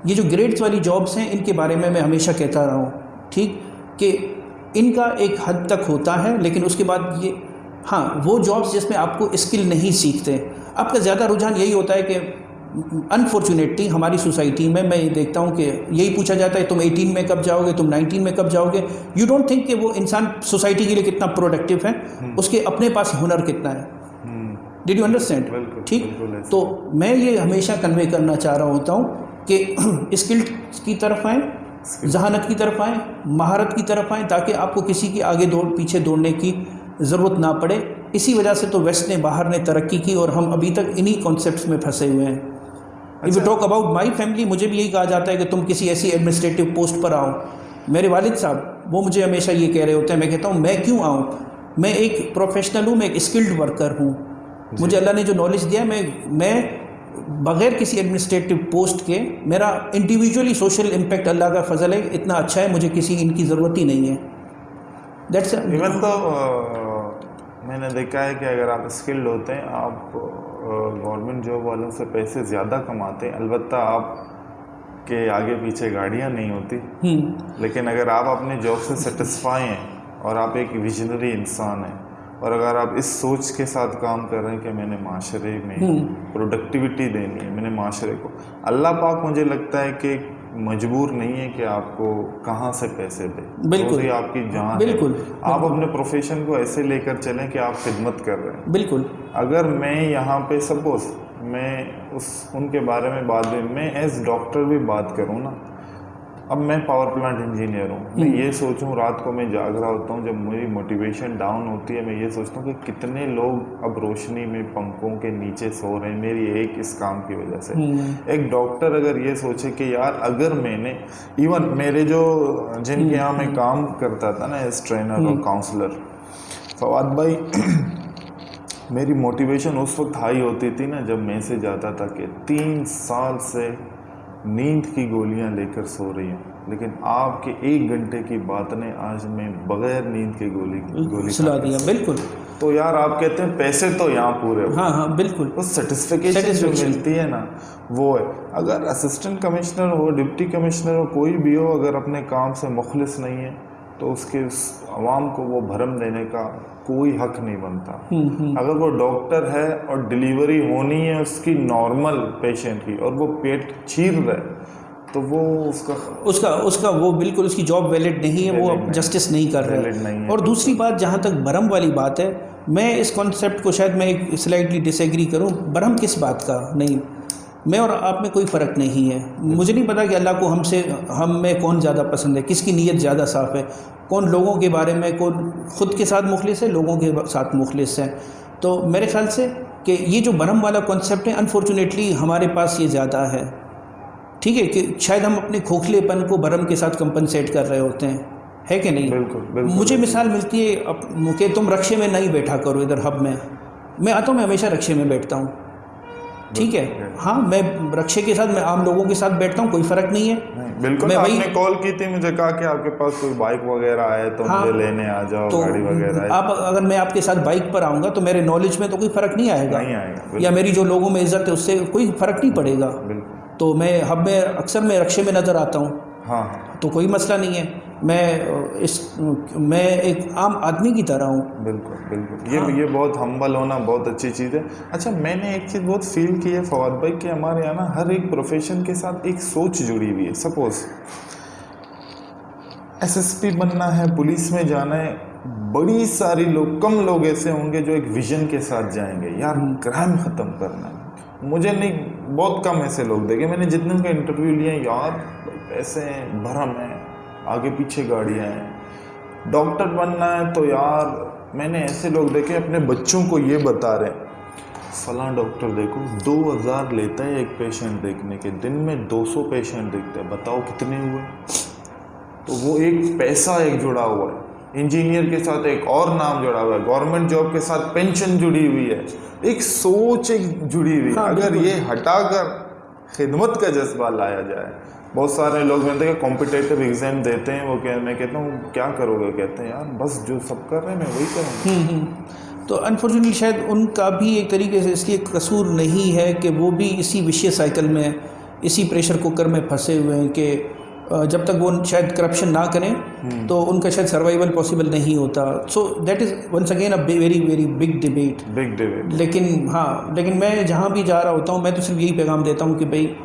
ये जो ग्रेड्स वाली जॉब्स हैं, इनके बारे में मैं हमेशा कहता रहा हूँ, ठीक, कि इनका एक हद तक होता है, लेकिन उसके बाद ये, हाँ, वो जॉब्स जिसमें आपको स्किल नहीं सीखते, आपका ज़्यादा रुझान यही होता है कि अनफॉर्चुनेटली हमारी सोसाइटी में मैं ये देखता हूँ कि यही पूछा जाता है, तुम 18 में कब जाओगे, तुम 19 में कब जाओगे। यू डोंट थिंक कि वो इंसान सोसाइटी के लिए कितना प्रोडक्टिव है, उसके अपने पास हुनर कितना है। Did you understand? ठीक, तो मैं ये हमेशा कन्वे करना चाह रहा होता हूँ कि स्किल की तरफ आएँ, जहानत की तरफ आएँ, महारत की तरफ आएँ, ताकि आपको किसी की आगे पीछे दौड़ने की ज़रूरत ना पड़े। इसी वजह से तो वेस्ट ने, बाहर ने तरक्की की, और हम अभी तक इन्हीं कॉन्सेप्ट्स में फंसे हुए हैं। If you talk about my family, मुझे भी यही कहा जाता है कि तुम किसी ऐसी एडमिनिस्ट्रेटिव पोस्ट पर आओ। मेरे वालिद साहब वो मुझे हमेशा ये कह रहे होते हैं, मैं कहता हूँ मैं क्यों आऊँ, मैं एक प्रोफेशनल हूँ, मैं एक स्किल्ड वर्कर हूँ, मुझे अल्लाह ने जो नॉलेज दिया, मैं बग़ैर किसी एडमिनिस्ट्रेटिव पोस्ट के, मेरा इंडिविजुअली सोशल इम्पैक्ट अल्लाह का फजल है, इतना अच्छा है, मुझे किसी इनकी ज़रूरत ही नहीं है। दैट्स इवन तो मैंने देखा है कि अगर आप स्किल्ड होते हैं, आप गवर्नमेंट जॉब वालों से पैसे ज़्यादा कमाते हैं, अलबत्ता आप के आगे पीछे गाड़ियाँ नहीं होती, लेकिन अगर आप अपने जॉब से सेटिस्फाई हैं और आप एक विजनरी इंसान हैं, और अगर आप इस सोच के साथ काम कर रहे हैं कि मैंने माशरे में प्रोडक्टिविटी देनी है, मैंने माशरे को, अल्लाह पाक मुझे लगता है कि मजबूर नहीं है कि आपको कहाँ से पैसे दे, बिल्कुल, ये आपकी जान बिल्कुल, है। आप अपने प्रोफेशन को ऐसे लेकर चलें कि आप खिदमत कर रहे हैं। बिल्कुल। अगर मैं यहाँ पे सपोज मैं उनके बारे में बात भी, मैं एज डॉक्टर भी बात करूँ ना, अब मैं पावर प्लांट इंजीनियर हूँ, मैं ये सोचूं, रात को मैं जाग रहा होता हूँ, जब मेरी मोटिवेशन डाउन होती है, मैं ये सोचता हूँ कि कितने लोग अब रोशनी में पंखों के नीचे सो रहे हैं मेरी एक इस काम की वजह से। एक डॉक्टर अगर ये सोचे कि यार अगर मैंने, इवन मेरे जो जिनके यहाँ मैं काम करता था ना एज ट्रेनर और काउंसलर, फवाद भाई, मेरी मोटिवेशन उस वक्त हाई होती थी ना जब मैसेज आता था कि 3 साल से नींद की गोलियां लेकर सो रही हूँ, लेकिन आपके 1 घंटे की बात ने आज मैं बगैर नींद की गोली सुला दिया। बिल्कुल। तो यार आप कहते हैं पैसे तो यहाँ पूरे, हाँ हाँ बिल्कुल, उस सेटिस्फिकेशन जो मिलती है ना वो है। अगर असिस्टेंट कमिश्नर हो, डिप्टी कमिश्नर हो, कोई भी हो, अगर अपने काम से मुखलिस नहीं है तो उसके आवाम को वो भरम देने का कोई हक नहीं बनता। अगर वो डॉक्टर है और डिलीवरी होनी है उसकी नॉर्मल पेशेंट की, और वो पेट चीर रहा है, तो वो उसका वो बिल्कुल उसकी जॉब वैलिड नहीं है, वो अब जस्टिस नहीं कर रहे हैं। और दूसरी बात, जहाँ तक भरम वाली बात है, मैं इस कॉन्सेप्ट को शायद मैं एक स्लाइटली डिसएग्री करूँ। भरम किस बात का नहीं, मैं और आप में कोई फ़र्क नहीं है। मुझे नहीं पता कि अल्लाह को हम में कौन ज़्यादा पसंद है, किसकी नीयत ज़्यादा साफ़ है। कौन लोगों के बारे में, कौन खुद के साथ मुखलिस है, लोगों के साथ मुखलिस है। तो मेरे ख्याल से कि ये जो भरम वाला कॉन्सेप्ट है, अनफॉर्चुनेटली हमारे पास ये ज़्यादा है। ठीक है कि शायद हम अपने खोखलेपन को भरम के साथ कंपनसेट कर रहे होते हैं, है कि नहीं? बिल्कुल बिल्कुल। मुझे मिसाल मिलती है कि तुम रक्शे में नहीं बैठा करो इधर हब में, मैं आता हूँ, मैं हमेशा रक्शे में बैठता हूँ, ठीक है। हाँ, मैं रक्शे के साथ, मैं आम लोगों के साथ बैठता हूँ, कोई फ़र्क नहीं है। बिल्कुल, मैं आपने कॉल की थी, मुझे कहा कि आपके पास कोई बाइक वगैरह है तो हाँ, मुझे लेने आ जाओ, तो गाड़ी वगैरह है। आप अगर मैं आपके साथ बाइक पर आऊँगा तो मेरे नॉलेज में तो कोई फ़र्क नहीं आएगा, नहीं आएगा, या मेरी जो लोगों में इज्जत है उससे कोई फ़र्क नहीं पड़ेगा। बिल्कुल। तो मैं हब में अक्सर मैं रक्शे में नज़र आता हूँ, हाँ, तो कोई मसला नहीं है। मैं एक आम आदमी की तरह हूँ। बिल्कुल बिल्कुल। ये बहुत हम्बल होना बहुत अच्छी चीज़ है। अच्छा, मैंने एक चीज़ बहुत फील की है फवाद भाई कि हमारे यहाँ ना हर एक प्रोफेशन के साथ एक सोच जुड़ी हुई है। सपोज एसएसपी बनना है, पुलिस में जाना है, बड़ी सारी लोग, कम लोग ऐसे होंगे जो एक विजन के साथ जाएंगे, यार क्राइम ख़त्म करना है। मुझे नहीं, बहुत कम ऐसे लोग देखे मैंने जितने का इंटरव्यू लिए, यार पैसे हैं, भरम है, आगे पीछे गाड़ियाँ हैं। डॉक्टर बनना है तो यार मैंने ऐसे लोग देखे अपने बच्चों को ये बता रहे हैं, फलां डॉक्टर देखो 2000 लेता है एक पेशेंट देखने के, दिन में 200 पेशेंट देखता है, बताओ कितने हुए। तो वो एक पैसा एक जुड़ा हुआ है, इंजीनियर के साथ एक और नाम जुड़ा हुआ है, गवर्नमेंट जॉब के साथ पेंशन जुड़ी हुई है, एक सोच एक जुड़ी हुई है। हाँ, अगर बिल्कुल। ये हटाकर खिदमत का जज्बा लाया जाए, बहुत सारे लोग मैंने देखा कॉम्पिटेटिव एग्जाम देते हैं, वो मैं कहता हूँ क्या करोगे, कहते हैं यार बस जो सब कर रहे हैं मैं वही करूँगा। तो अनफॉर्चुनेटली शायद उनका भी एक तरीके से इसलिए कसूर नहीं है कि वो भी इसी विशेष साइकिल में, इसी प्रेशर कुकर में फंसे हुए हैं कि जब तक वो शायद करप्शन ना करें तो उनका शायद सर्वाइवल पॉसिबल नहीं होता। So that is once again a very very big debate. लेकिन हाँ, लेकिन मैं जहाँ भी जा रहा होता हूँ मैं तो सिर्फ यही पैगाम देता हूँ कि भाई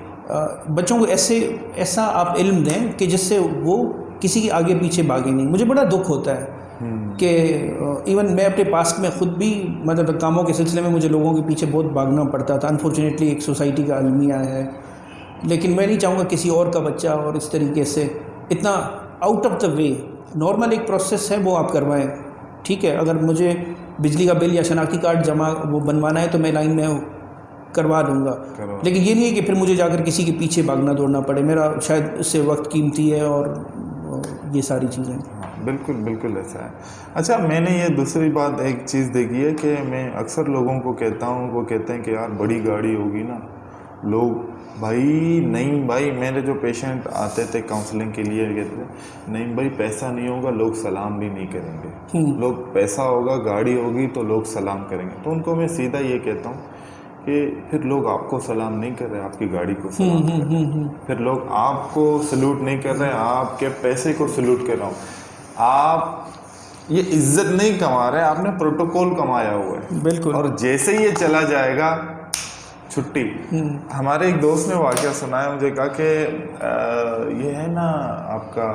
बच्चों को ऐसा आप इल्म दें कि जिससे वो किसी के आगे पीछे भागे नहीं। मुझे बड़ा दुख होता है कि इवन मैं अपने पास्ट में ख़ुद भी, मतलब कामों के सिलसिले में मुझे लोगों के पीछे बहुत भागना पड़ता था। अनफॉर्चुनेटली एक सोसाइटी का अलमिया है, लेकिन मैं नहीं चाहूँगा किसी और का बच्चा और इस तरीके से इतना out of the way. Normal एक प्रोसेस है वो आप करवाएं, ठीक है। अगर मुझे बिजली का बिल या शनाख्ती कार्ड जमा वो बनवाना है तो मैं लाइन में करवा लूँगा, लेकिन ये नहीं है कि फिर मुझे जाकर किसी के पीछे भागना दौड़ना पड़े। मेरा शायद इससे वक्त कीमती है और ये सारी चीज़ें। बिल्कुल बिल्कुल ऐसा है। अच्छा, मैंने ये दूसरी बात एक चीज़ देखी है कि मैं अक्सर लोगों को कहता हूँ, वो कहते हैं कि यार बड़ी गाड़ी होगी ना, लोग भाई नहीं भाई, मेरे जो पेशेंट आते थे काउंसलिंग के लिए कहते थे नहीं भाई पैसा नहीं होगा लोग सलाम भी नहीं करेंगे, लोग पैसा होगा गाड़ी होगी तो लोग सलाम करेंगे। तो उनको मैं सीधा ये कहता हूँ कि फिर लोग आपको सलाम नहीं कर रहे, आपकी गाड़ी को सलाम कर रहे हैं। फिर लोग आपको सल्यूट नहीं कर रहे हैं, आपके पैसे को सल्यूट कर रहा हूँ। आप ये इज्जत नहीं कमा रहे, आपने प्रोटोकॉल कमाया हुआ है। बिल्कुल। और जैसे ही ये चला जाएगा छुट्टी। हमारे एक दोस्त ने वाकया सुनाया, मुझे कहा कि ये है ना आपका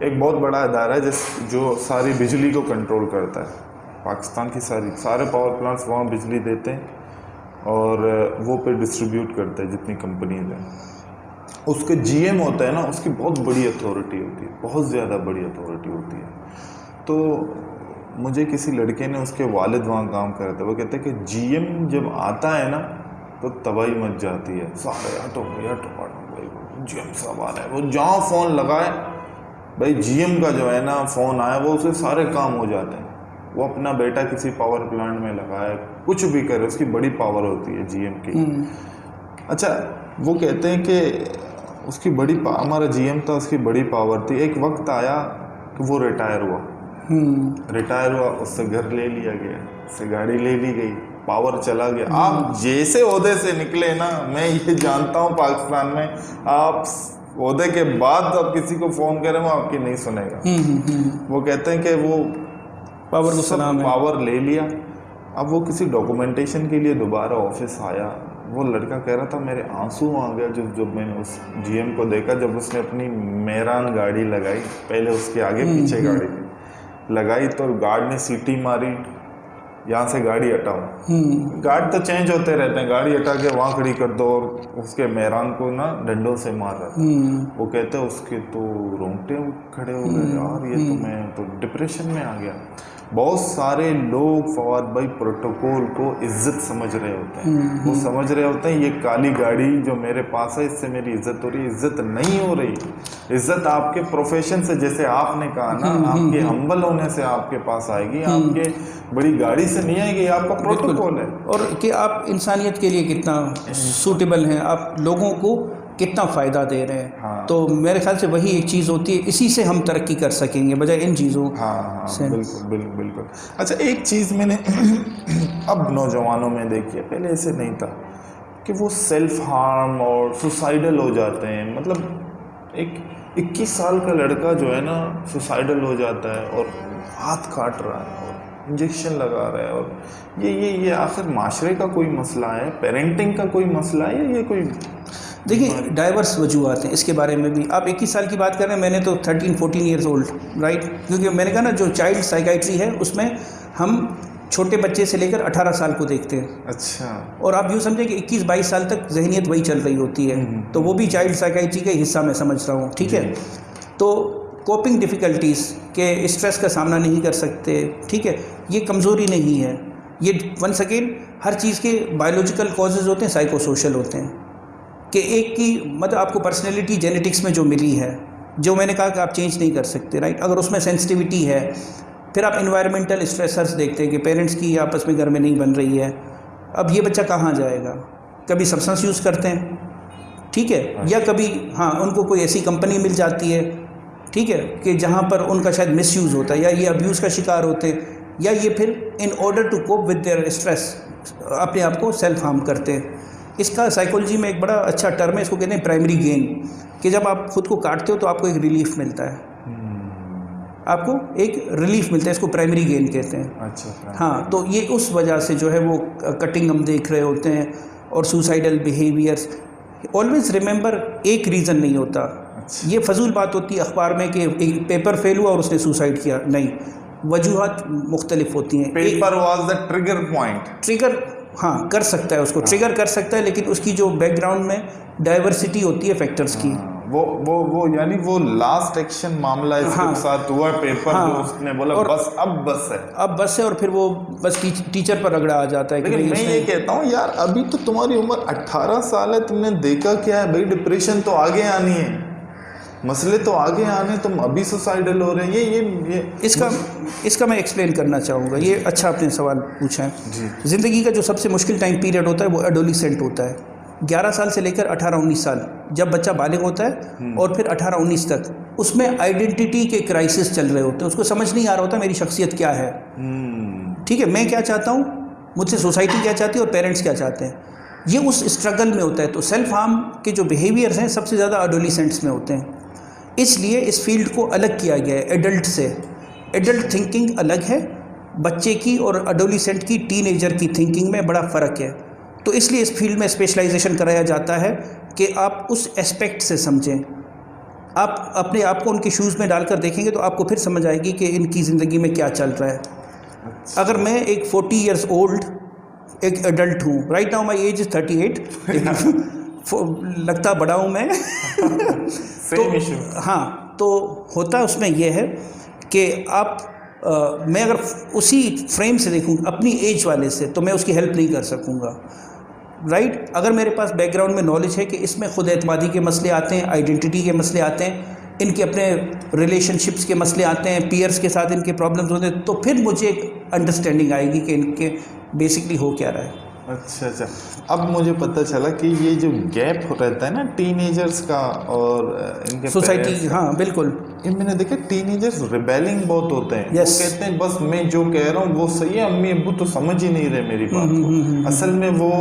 एक बहुत बड़ा अदारा है जो सारी बिजली को कंट्रोल करता है, पाकिस्तान की सारे पावर प्लांट्स वहाँ बिजली देते हैं और वो पे डिस्ट्रीब्यूट करते हैं जितनी कंपनीज हैं। उसके जीएम होता है ना, उसकी बहुत बड़ी अथॉरिटी होती है, बहुत ज़्यादा बड़ी अथॉरिटी होती है। तो मुझे किसी लड़के ने, उसके वालिद वहाँ काम कर रहे थे, वो कहते हैं कि जीएम जब आता है ना तो तबाही मच जाती है, सारे हटो भाई जीएम साहब आ रहे हैं। वो जहाँ फ़ोन लगाए भाई जीएम का जो है ना फ़ोन आया, वो उसे सारे काम हो जाते हैं। वो अपना बेटा किसी पावर प्लांट में लगाए, कुछ भी करे, उसकी बड़ी पावर होती है जीएम की। अच्छा, वो कहते हैं कि उसकी हमारा जीएम था, उसकी बड़ी पावर थी। एक वक्त आया कि वो रिटायर हुआ, उससे घर ले लिया गया, उससे गाड़ी ले ली गई, पावर चला गया। आप जैसे ओहदे से निकले ना, मैं ये जानता हूँ पाकिस्तान में आप ओहदे के बाद आप किसी को फ़ोन करें वो आपकी नहीं सुनेगा। वो कहते हैं कि वो पावर को सलाम है, पावर ले लिया। अब वो किसी डॉक्यूमेंटेशन के लिए दोबारा ऑफिस आया, वो लड़का कह रहा था मेरे आंसू आ गया जब मैंने उस जीएम को देखा, जब उसने अपनी मेहरान गाड़ी लगाई, पहले उसके आगे पीछे गाड़ी लगाई तो गार्ड ने सीटी मारी, यहाँ से गाड़ी हटाओ, गार्ड तो चेंज होते रहते हैं, गाड़ी हटा के वहाँ खड़ी कर दो और उसके मेहरान को ना डंडों से मार रहा था। वो कहते हैं उसके तो रोंगटे खड़े हो गए यार, ये तो मैं तो डिप्रेशन में आ गया। बहुत सारे लोग फवाद भाई प्रोटोकॉल को इज्जत समझ रहे होते हैं, वो समझ रहे होते हैं ये काली गाड़ी जो मेरे पास है इससे मेरी इज्जत हो रही है। इज्जत नहीं हो रही, इज्जत आपके प्रोफेशन से, जैसे आपने कहा ना, आपके हम्बल होने से आपके पास आएगी, आपके बड़ी गाड़ी से नहीं आएगी, आपका प्रोटोकॉल है। और कि आप इंसानियत के लिए कितना सूटेबल हैं, आप लोगों को कितना फ़ायदा दे रहे हैं। हाँ। तो मेरे ख्याल से वही एक चीज़ होती है, इसी से हम तरक्की कर सकेंगे बजाय इन चीज़ों से। बिल्कुल बिल्कुल बिल्कुल। अच्छा, एक चीज़ मैंने अब नौजवानों में देखी है, पहले ऐसे नहीं था कि वो सेल्फ हार्म और सुसाइडल हो जाते हैं। मतलब एक 21 साल का लड़का जो है ना सुसाइडल हो जाता है और हाथ काट रहा है और इंजेक्शन लगा रहा है, और ये आखिर माशरे का कोई मसला है, पेरेंटिंग का कोई मसला है, या ये कोई? देखिए, डाइवर्स वजूहत हैं इसके बारे में भी। आप 21 साल की बात कर रहे हैं, मैंने तो 13-14 ईयर्स ओल्ड, राइट, क्योंकि मैंने कहा ना जो चाइल्ड साइकाइट्री है उसमें हम छोटे बच्चे से लेकर 18 साल को देखते हैं। अच्छा। और आप यूँ समझें कि 21-22 साल तक जहनीत वही चल रही होती है, तो वो भी चाइल्ड साइकाइट्री का हिस्सा मैं समझ रहा हूँ, ठीक है। तो कोपिंग डिफ़िकल्टीज़ के स्ट्रेस का सामना नहीं कर सकते, ठीक है, ये कमज़ोरी नहीं है, ये वंस अगेन हर चीज़ के बायोलॉजिकल कॉजेज़ होते हैं, साइको सोशल होते हैं। कि एक की मतलब आपको पर्सनैलिटी जेनेटिक्स में जो मिली है, जो मैंने कहा कि आप चेंज नहीं कर सकते, राइट, अगर उसमें सेंसिटिविटी है। फिर आप इन्वायरमेंटल स्ट्रेसर्स देखते हैं कि पेरेंट्स की आपस में घर में नहीं बन रही है, अब ये बच्चा कहाँ जाएगा? कभी सब्सटेंस यूज़ करते हैं, ठीक है, या कभी हाँ उनको कोई ऐसी कंपनी मिल जाती है, ठीक है, कि जहाँ पर उनका शायद मिसयूज़ होता है, या ये अब्यूज़ का शिकार होते हैं, या ये फिर in order to cope with their stress अपने आप को सेल्फ हार्म करते हैं। इसका साइकोलॉजी में एक बड़ा अच्छा टर्म है, इसको कहते हैं प्राइमरी गेन, कि जब आप खुद को काटते हो तो आपको एक रिलीफ मिलता है, आपको एक रिलीफ मिलता है, इसको प्राइमरी गेन कहते हैं। अच्छा। हाँ, तो ये उस वजह से जो है वो कटिंग हम देख रहे होते हैं और सुसाइडल बिहेवियर्स। ऑलवेज रिमेंबर, एक रीज़न नहीं होता। अच्छा। ये फजूल बात होती है अखबार में कि एक पेपर फेल हुआ और उसने सुसाइड किया, नहीं, वजूहत मुख्तलिफ होती हैं। Paper was the trigger point. Trigger हाँ कर सकता है, उसको ट्रिगर कर सकता है, लेकिन उसकी जो बैकग्राउंड में डाइवर्सिटी होती है फैक्टर्स की, वो यानी वो लास्ट एक्शन मामला इसके साथ हुआ, पेपर जो उसने बोला बस अब बस है, और फिर वो बस टीचर पर रगड़ा आ जाता है। लेकिन मैं ये कहता हूँ यार, अभी तो तुम्हारी उम्र 18 साल है, तुमने देखा क्या है भाई? डिप्रेशन तो आगे आनी है, मसले तो आगे आने, तुम अभी सुसाइडल हो रहे हैं। ये इसका मैं एक्सप्लेन करना चाहूँगा। ये अच्छा आपने सवाल पूछा है। ज़िंदगी का जो सबसे मुश्किल टाइम पीरियड होता है वो एडोलिसेंट होता है, 11 साल से लेकर 18-19 साल, जब बच्चा बालिग होता है, और फिर 18-19 तक, उसमें आइडेंटिटी के क्राइसिस चल रहे होते हैं, उसको समझ नहीं आ रहा होता मेरी शख्सियत क्या है, ठीक है, मैं क्या चाहता हूँ, मुझसे सोसाइटी क्या चाहती है और पेरेंट्स क्या चाहते हैं, ये उस स्ट्रगल में होता है। तो सेल्फ हार्म के जो बिहेवियर्स हैं सबसे ज़्यादा एडोलिसेंट्स में होते हैं, इसलिए इस फील्ड को अलग किया गया है एडल्ट से। एडल्ट थिंकिंग अलग है, बच्चे की और एडोलिसेंट की, टीनेजर की थिंकिंग में बड़ा फ़र्क है। तो इसलिए इस फील्ड में स्पेशलाइजेशन कराया जाता है कि आप उस एस्पेक्ट से समझें। आप अपने आप को उनके शूज़ में डालकर देखेंगे तो आपको फिर समझ आएगी कि इनकी ज़िंदगी में क्या चल रहा है। अगर मैं एक 40 ईयर्स ओल्ड एक एडल्ट हूँ, right now my age is 38, लगता बड़ा हूँ मैं तो हाँ, तो होता उसमें यह है कि मैं अगर उसी फ्रेम से देखूँ अपनी एज वाले से, तो मैं उसकी हेल्प नहीं कर सकूँगा, राइट। अगर मेरे पास बैकग्राउंड में नॉलेज है कि इसमें खुद एतमादी के मसले आते हैं, आइडेंटिटी के मसले आते हैं, इनके अपने रिलेशनशिप्स के मसले आते हैं, पीयर्स के साथ इनके प्रॉब्लम्स होते हैं, तो फिर मुझे एक अंडरस्टैंडिंग आएगी कि इनके बेसिकली हो क्या रहा है। अच्छा, अब मुझे पता चला कि ये जो गैप रहता है ना टीनेजर्स का और इनके सोसाइटी, हाँ बिल्कुल, ये मैंने देखा टीनेजर्स रिबेलिंग बहुत होते हैं। वो कहते हैं बस मैं जो कह रहा हूँ वो सही है, अम्मी अब्बू तो समझ ही नहीं रहे मेरी बात को। असल में वो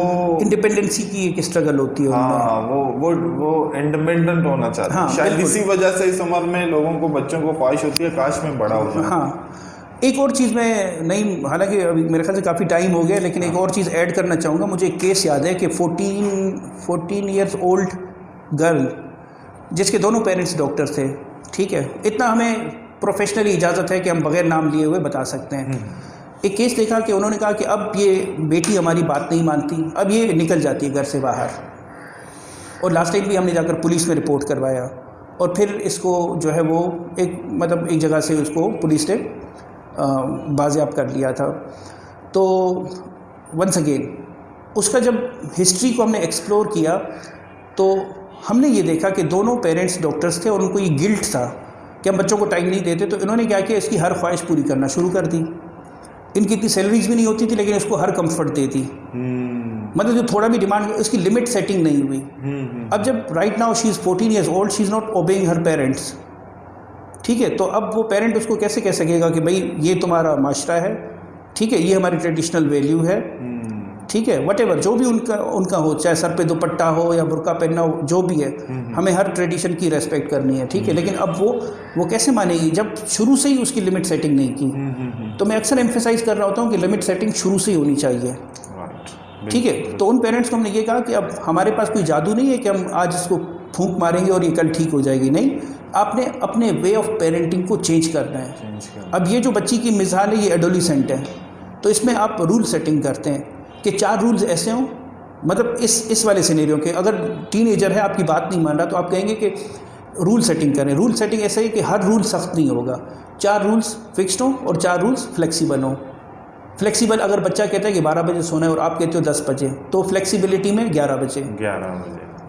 इंडिपेंडेंसी की एक स्ट्रगल होती है। हाँ, वो इंडिपेंडेंट होना चाहते हैं। शायद इसी वजह से इस उम्र में लोगों को, बच्चों को ख्वाहिश होती है काश में बड़ा हो जाए। हाँ, एक और चीज़ मैं नहीं, हालांकि अभी मेरे ख्याल से काफ़ी टाइम हो गया, लेकिन एक और चीज़ ऐड करना चाहूँगा। मुझे एक केस याद है कि 14 ईयर्स ओल्ड गर्ल जिसके दोनों पेरेंट्स डॉक्टर थे, ठीक है, इतना हमें प्रोफेशनली इजाज़त है कि हम बग़ैर नाम लिए हुए बता सकते हैं। एक केस देखा कि उन्होंने कहा कि अब ये बेटी हमारी बात नहीं मानती, अब ये निकल जाती है घर से बाहर, और लास्ट टाइम भी हमने जाकर पुलिस में रिपोर्ट करवाया, और फिर इसको जो है वो एक जगह से उसको पुलिस ने बाजियाब कर लिया था। तो वंस अगेन उसका जब हिस्ट्री को हमने एक्सप्लोर किया तो हमने ये देखा कि दोनों पेरेंट्स डॉक्टर्स थे और उनको ये गिल्ट था कि हम बच्चों को टाइम नहीं देते, तो इन्होंने क्या किया, इसकी हर ख्वाहिश पूरी करना शुरू कर दी। इनकी इतनी सैलरीज भी नहीं होती थी लेकिन इसको हर कंफर्ट देती, मतलब जो थोड़ा भी डिमांड, इसकी लिमिट सेटिंग नहीं हुई। अब जब right now she is 14 years old, she is not obeying her parents, ठीक है। तो अब वो पेरेंट उसको कैसे कह सकेगा कि भाई ये तुम्हारा माशरा है, ठीक है, ये हमारी ट्रेडिशनल वैल्यू है, ठीक है, वटेवर जो भी उनका हो, चाहे सर पे दुपट्टा हो या बुर्का पहनना हो, जो भी है, हमें हर ट्रेडिशन की रेस्पेक्ट करनी है, ठीक है। लेकिन अब वो कैसे मानेगी जब शुरू से ही उसकी लिमिट सेटिंग नहीं की। तो मैं अक्सर एम्फेसाइज कर रहा होता हूँ कि लिमिट सेटिंग शुरू से ही होनी चाहिए, ठीक है। तो उन पेरेंट्स को हमने ये कहा कि अब हमारे पास कोई जादू नहीं है कि हम आज इसको फूंक मारेंगे और ये कल ठीक हो जाएगी, नहीं, आपने अपने वे ऑफ पेरेंटिंग को चेंज करना है। अब ये जो बच्ची की मिसाल है, ये एडोलिसेंट है, तो इसमें आप रूल सेटिंग करते हैं कि 4 रूल्स ऐसे हों, मतलब इस वाले सिनेरियो के, अगर टीनेजर है आपकी बात नहीं मान रहा तो आप कहेंगे कि रूल सेटिंग करें। रूल सेटिंग ऐसे है कि हर रूल सख्त नहीं होगा, 4 रूल्स फिक्स्ड हों और 4 रूल्स फ्लेक्सिबल हों। फ्लेक्सिबल अगर बच्चा कहता है कि 12 बजे सोना है और आप कहते हो 10 बजे, तो फ्लेक्सिबिलिटी में 11 बजे,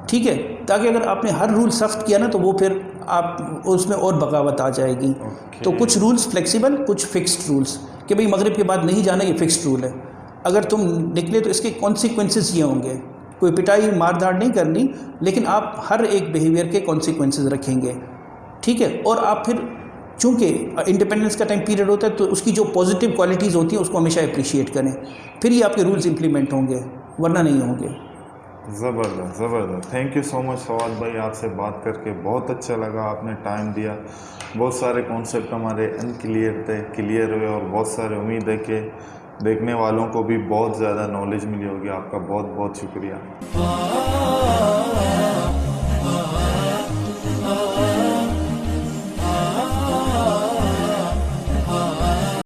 ठीक है, ताकि अगर आपने हर रूल सख्त किया ना तो वो फिर आप उसमें और बगावत आ जाएगी। तो कुछ रूल्स फ्लेक्सिबल, कुछ फिक्स्ड रूल्स, कि भाई मगरिब के बाद नहीं जाना, ये फिक्स्ड रूल है, अगर तुम निकले तो इसके कॉन्सिक्वेंसेस ये होंगे, कोई पिटाई मारधाड़ नहीं करनी, लेकिन आप हर एक बिहेवियर के कॉन्सिक्वेंसेस रखेंगे, ठीक है। और आप फिर चूँकि इंडिपेंडेंस का टाइम पीरियड होता है तो उसकी जो पॉजिटिव क्वालिटीज़ होती हैं उसको हमेशा अप्रिशिएट करें, फिर ये आपके रूल्स इंप्लीमेंट होंगे, वरना नहीं होंगे। ज़बरदस्त ज़बरदस्त, thank you so much Fawad भाई, आपसे बात करके बहुत अच्छा लगा, आपने टाइम दिया, बहुत सारे कॉन्सेप्ट हमारे अनक्लियर थे, क्लियर हुए, और बहुत सारे उम्मीद है कि देखने वालों को भी बहुत ज़्यादा नॉलेज मिली होगी। आपका बहुत बहुत शुक्रिया।